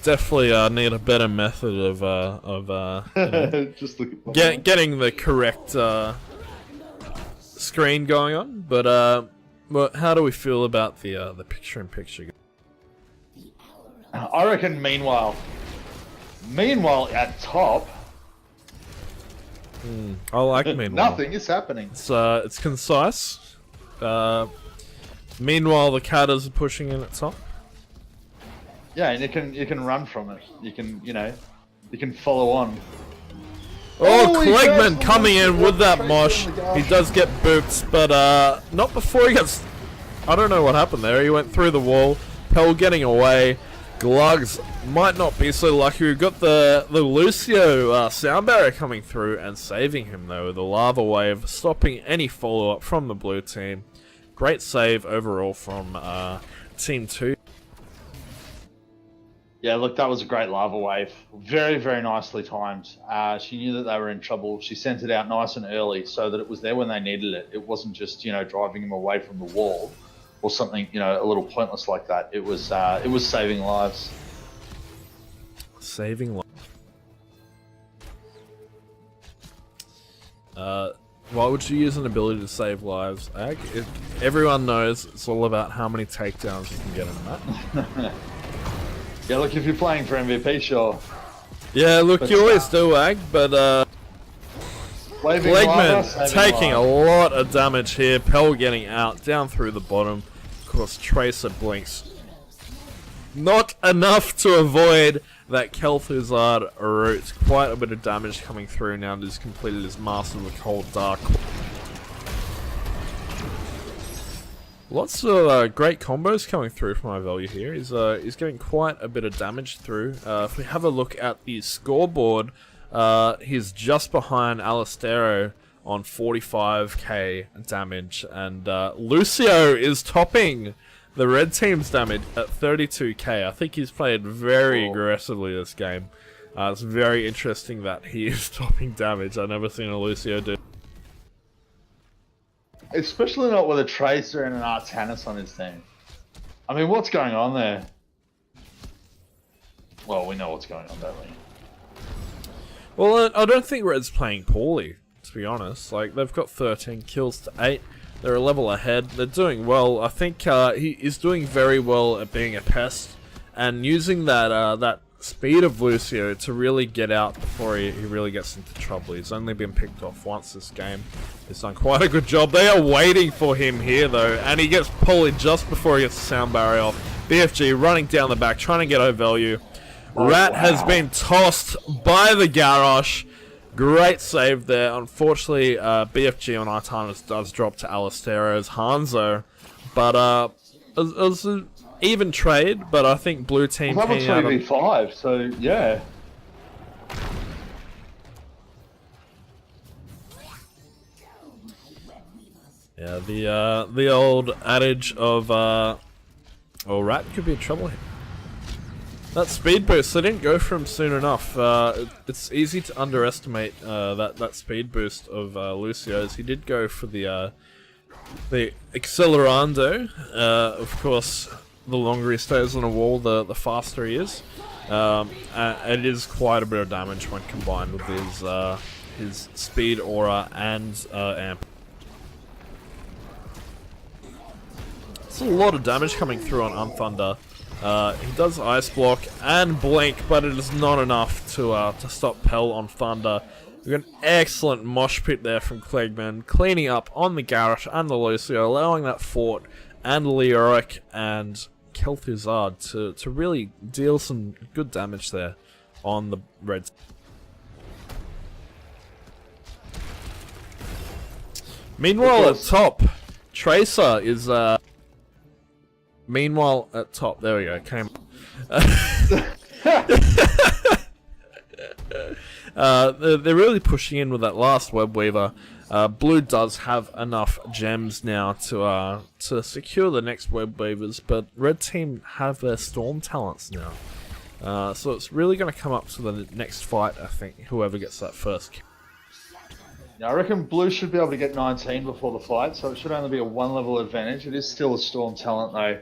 Definitely need a better method of you know, just look at getting the correct screen going on. But how do we feel about the picture-in-picture? I reckon. Meanwhile at top, I like meanwhile. nothing is happening. It's concise. Meanwhile, the Catters are pushing in at top. Yeah, and you can run from it. You can follow on. Oh, Holy Clegman crap, coming in with that mosh. on the gosh. He does get booped, but not before he gets... I don't know what happened there. He went through the wall. Pell getting away. Glugs might not be so lucky. We've got the Lucio sound barrier coming through and saving him, though, with a lava wave, stopping any follow-up from the blue team. Great save overall from Team 2. Yeah, look, that was a great lava wave. Very, very nicely timed. She knew that they were in trouble. She sent it out nice and early so that it was there when they needed it. It wasn't just, driving him away from the wall or something, a little pointless like that. It was saving lives. Saving lives. Why would you use an ability to save lives, Ag? Everyone knows it's all about how many takedowns you can get in a map. Yeah, look, if you're playing for MVP, sure. Yeah, look, you always do, Ag, but Waving lava, Clegman saving taking a lives. lot of damage here. Pell getting out, down through the bottom. Of course, Tracer blinks. Not enough to avoid that Kel'Thuzad root. Quite a bit of damage coming through now that he's completed his Master of the Cold Dark. Lots of great combos coming through from my value here. He's getting quite a bit of damage through. If we have a look at the scoreboard, he's just behind Alistero on 45k damage, and Lucio is topping the red team's damage at 32k. I think he's played very aggressively this game. It's very interesting that he is topping damage. I've never seen a Lucio do. Especially not with a Tracer and an Artanis on his team. I mean, what's going on there? Well, we know what's going on, don't we? Well, I don't think Red's playing poorly, to be honest. Like, they've got 13 kills to 8. They're a level ahead. They're doing well. I think he is doing very well at being a pest and using that speed of Lucio to really get out before he really gets into trouble. He's only been picked off once this game. He's done quite a good job. They are waiting for him here, though, and he gets pulled just before he gets the sound barrier off. BFG running down the back, trying to get O-value. Rat has been tossed by the Garrosh. Great save there. Unfortunately, BFG on Artanis does drop to Alistero's Hanzo, but it was an even trade, but I think blue team Well, that was came out on... 3v5, so yeah. Yeah, the old adage of Rat could be in trouble here. That speed boost, they didn't go for him soon enough. It's easy to underestimate that speed boost of Lucio's. He did go for the Accelerando. Of course, the longer he stays on a wall, the faster he is. It is quite a bit of damage when combined with his speed aura and amp. It's a lot of damage coming through on Unthunder. He does Ice Block and Blink, but it is not enough to stop Pell on Thunder. We've got an excellent mosh pit there from Clegman, cleaning up on the Garrosh and the Lucio, allowing that Fort and Leoric and Kel'Thuzad to really deal some good damage there on the Reds. Meanwhile, at top, Tracer is meanwhile, at top, there we go, came. They're really pushing in with that last Web Weaver. Blue does have enough gems now to secure the next Web Weavers, but Red Team have their Storm talents now. So it's really going to come up to the next fight, I think, whoever gets that first kill. Yeah, I reckon Blue should be able to get 19 before the fight, so it should only be a 1-level advantage. It is still a Storm talent, though.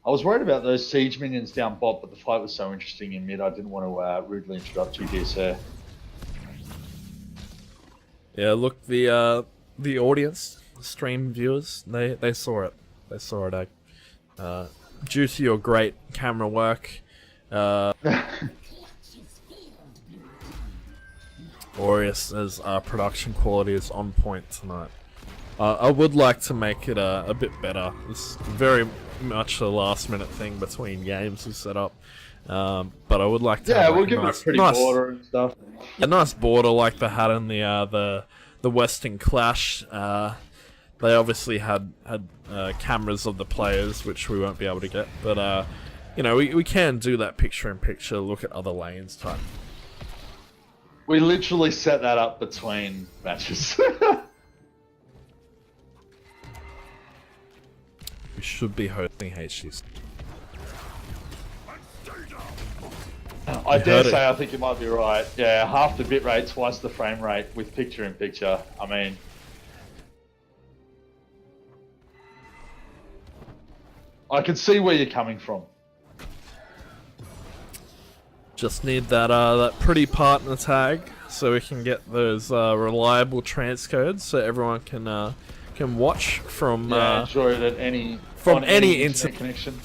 I was worried about those siege minions down bot, but the fight was so interesting in mid, I didn't want to rudely interrupt you, dear sir. Yeah, look, the audience, the stream viewers, they saw it. They saw it, Due to your great camera work, Aureus says production quality is on point tonight. I would like to make it a bit better. It's very much a last minute thing between games we set up. But I would like to have we'll like give it a pretty border and stuff. a nice border like they had in the Western Clash. They obviously had cameras of the players, which we won't be able to get. But you know, we can do that picture-in-picture, look at other lanes type. We literally set that up between matches. We should be hosting HGC. I dare say I think you might be right. Yeah, half the bit rate, twice the frame rate with picture-in-picture. I mean... I can see where you're coming from. Just need that pretty partner tag so we can get those reliable transcodes so everyone can watch from enjoy it at any internet connection.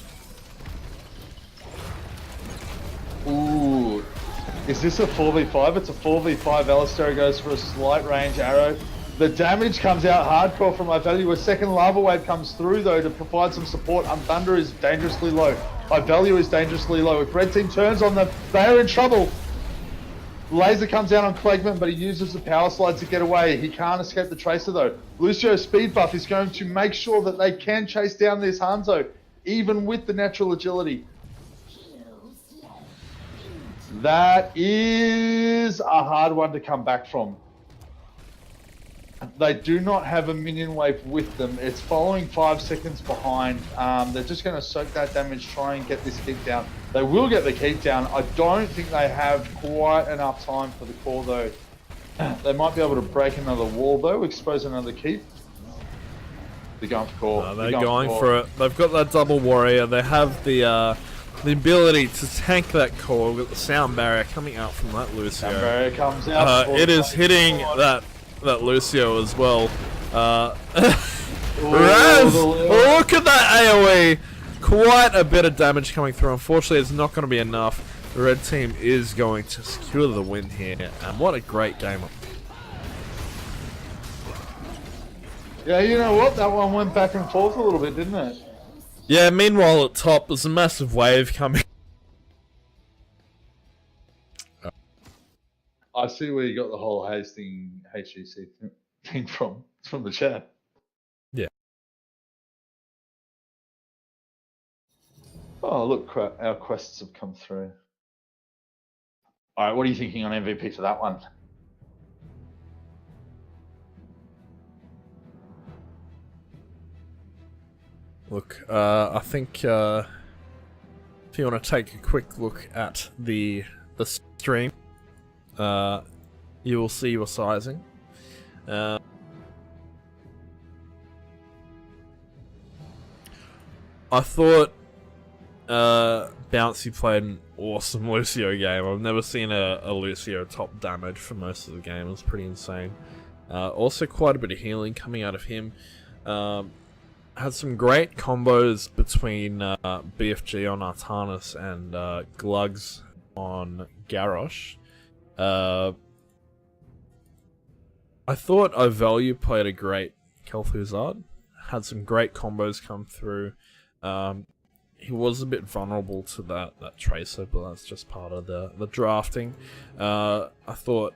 Ooh, is this a 4v5? It's a 4v5. Alistair goes for a slight range arrow. The damage comes out hardcore from iValue. A second lava wave comes through though to provide some support. Thunder is dangerously low. iValue is dangerously low. If red team turns on them, they are in trouble. Laser comes out on Clegman, but he uses the power slide to get away. He can't escape the Tracer though. Lucio's speed buff is going to make sure that they can chase down this Hanzo, even with the natural agility. That is a hard one to come back from. They do not have a minion wave with them. It's following 5 seconds behind. They're just going to soak that damage, try and get this keep down. They will get the keep down. I don't think they have quite enough time for the core though. They might be able to break another wall though, expose another keep. They're going for core. They're going for it. They've got that double warrior. They have the ability to tank that core. We've got the sound barrier coming out from that Lucio. Sound barrier comes out. It is hitting that Lucio as well. Raz! Look at that AoE! Quite a bit of damage coming through. Unfortunately, it's not going to be enough. The red team is going to secure the win here, and what a great game. Yeah, you know what? That one went back and forth a little bit, didn't it? Yeah, meanwhile at top, there's a massive wave coming. I see where you got the whole Hastings HGC thing from. It's from the chat. Yeah. Oh, look, our quests have come through. All right, what are you thinking on MVP for that one? Look, I think if you want to take a quick look at the stream, you will see your sizing. I thought Bouncy played an awesome Lucio game. I've never seen a Lucio top damage for most of the game. It was pretty insane. Also quite a bit of healing coming out of him. Had some great combos between BFG on Artanis and Glugs on Garrosh. I thought iValue played a great Kel'Thuzad. Had some great combos come through. He was a bit vulnerable to that Tracer, but that's just part of the drafting. I thought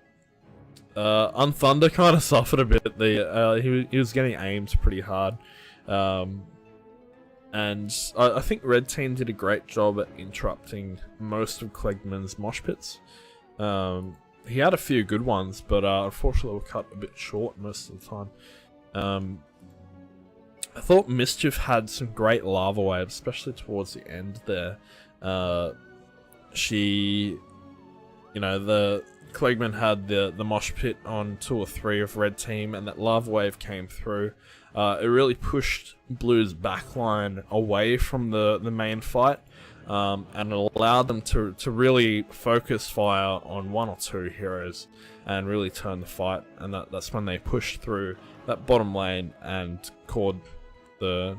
Unthunder kind of suffered a bit. He was getting aimed pretty hard. And I think Red Team did a great job at interrupting most of Klegman's mosh pits. He had a few good ones, but unfortunately were cut a bit short most of the time. I thought Mischief had some great lava waves, especially towards the end there. The Klegman had the mosh pit on 2 or 3 of Red Team, and that lava wave came through. It really pushed Blue's backline away from the main fight, and it allowed them to really focus fire on 1 or 2 heroes and really turn the fight. And that's when they pushed through that bottom lane and caught the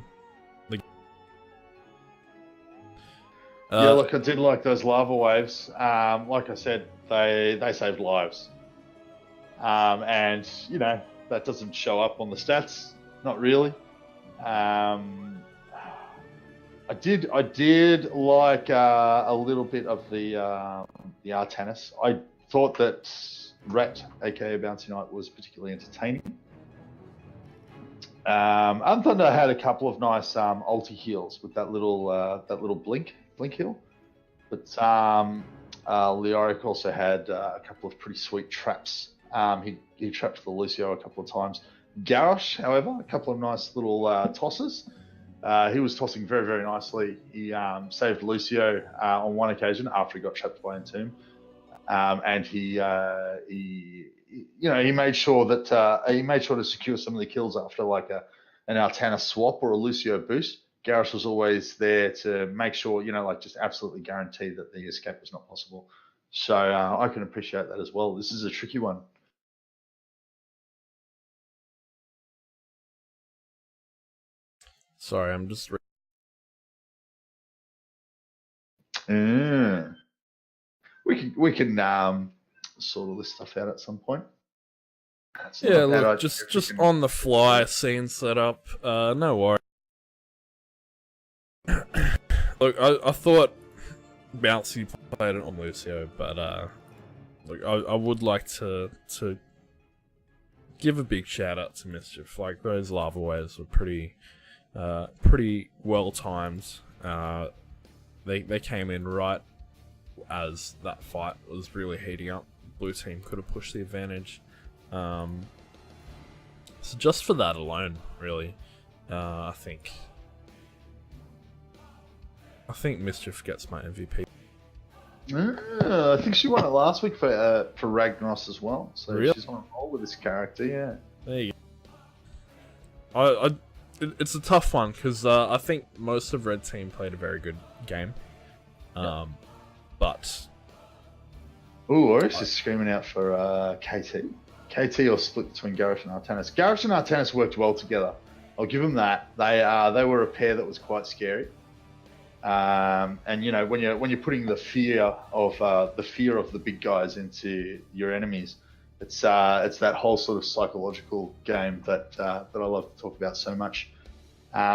Yeah, look, I did like those lava waves. Like I said, they saved lives. And you know that doesn't show up on the stats, not really. I did like a little bit of the Artanis. I thought that Rat, aka Bouncy Knight, was particularly entertaining. Unthunder had a couple of nice ulti heals with that little blink heal, but Leoric also had a couple of pretty sweet traps. He trapped the Lucio a couple of times. Garrosh, however, a couple of nice little tosses. He was tossing very, very nicely. He saved Lucio on one occasion after he got trapped by Entomb, and he made sure that he made sure to secure some of the kills after like an Altana swap or a Lucio boost. Garrosh was always there to make sure, like just absolutely guarantee that the escape was not possible. So I can appreciate that as well. This is a tricky one. Sorry, I'm just. We can sort all this stuff out at some point. Yeah, look, just on the fly scene setup. No worry. Look, I thought Bouncy played it on Lucio, but look, I would like to give a big shout out to Mischief. Like those lava waves were pretty well timed. They came in right as that fight was really heating up. Blue team could have pushed the advantage. So just for that alone, really, I think Mischief gets my MVP. I think she won it last week for Ragnaros as well. So really? She's on a roll with this character, yeah. There you go. It's a tough one because I think most of Red Team played a very good game. But Oris is screaming out for KT. KT or split between Garrosh and Artanis. Garrosh and Artanis worked well together. I'll give them that. They were a pair that was quite scary. And when you're putting the fear of the big guys into your enemies, it's that whole sort of psychological game that I love to talk about so much.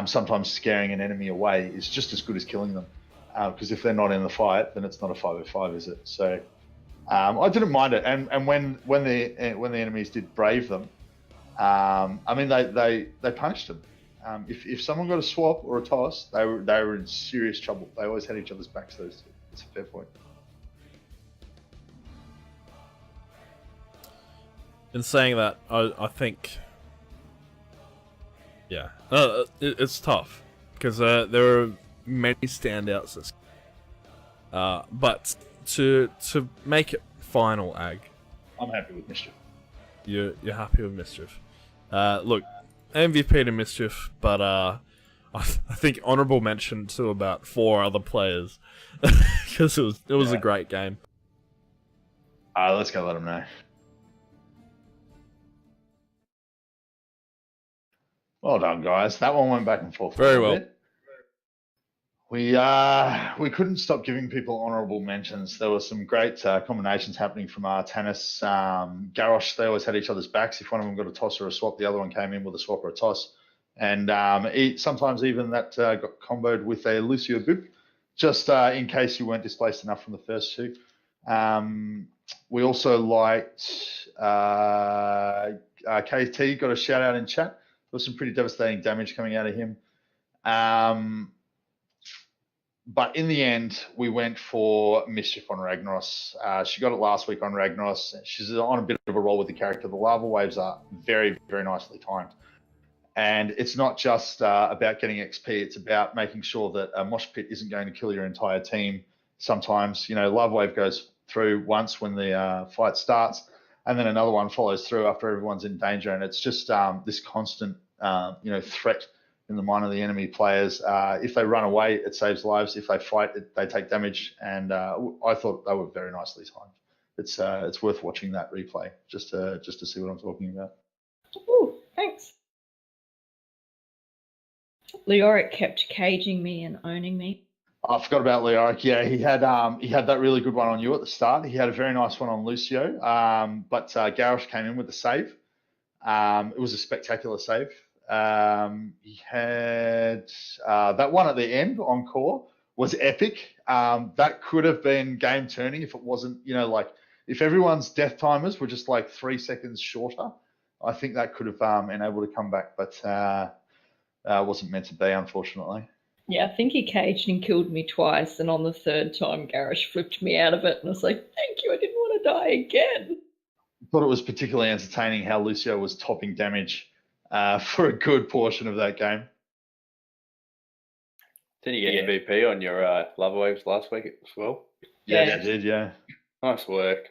Sometimes scaring an enemy away is just as good as killing them, because if they're not in the fight, then it's not a 5v5, is it? So I didn't mind it, and when the enemies did brave them, they punished them. If someone got a swap or a toss, they were in serious trouble. They always had each other's backs. Those two. It's a fair point. in saying that, I think, yeah, it's tough because there are many standouts this. But to make it final, Ag, I'm happy with Mischief. You're happy with Mischief. Look, MVP to Mischief, but I think honorable mention to about 4 other players because it was a great game. Let's go let them know. Well done, guys. That one went back and forth. Very well. Bit. We couldn't stop giving people honourable mentions. There were some great combinations happening from Artanis, Garrosh. They always had each other's backs. If one of them got a toss or a swap, the other one came in with a swap or a toss. And sometimes even that got comboed with a Lucio boop, just in case you weren't displaced enough from the first 2. We also liked KT, got a shout out in chat. There was some pretty devastating damage coming out of him. But in the end, we went for Mischief on Ragnaros. She got it last week on Ragnaros. She's on a bit of a roll with the character. The lava waves are very, very nicely timed. And it's not just about getting XP. It's about making sure that a mosh pit isn't going to kill your entire team. Sometimes, lava wave goes through once when the fight starts, and then another one follows through after everyone's in danger. And it's just this constant, threat in the mind of the enemy players. If they run away, it saves lives. If they fight, they take damage. And I thought they were very nicely timed. It's worth watching that replay just to see what I'm talking about. Ooh, thanks. Leoric kept caging me and owning me. I forgot about Leoric. Yeah, he had that really good one on you at the start. He had a very nice one on Lucio. But Garrosh came in with the save. It was a spectacular save. He had that one at the end on core was epic. That could have been game turning if it wasn't, like if everyone's death timers were just like 3 seconds shorter. I think that could have enabled a comeback, but wasn't meant to be, unfortunately. Yeah, I think he caged and killed me twice, and on the third time, Garrosh flipped me out of it, and I was like, thank you, I didn't want to die again. Thought it was particularly entertaining how Lucio was topping damage for a good portion of that game. Didn't you get MVP on your Lava Waves last week as well? Yeah, Yeah. he did, yeah. Nice work.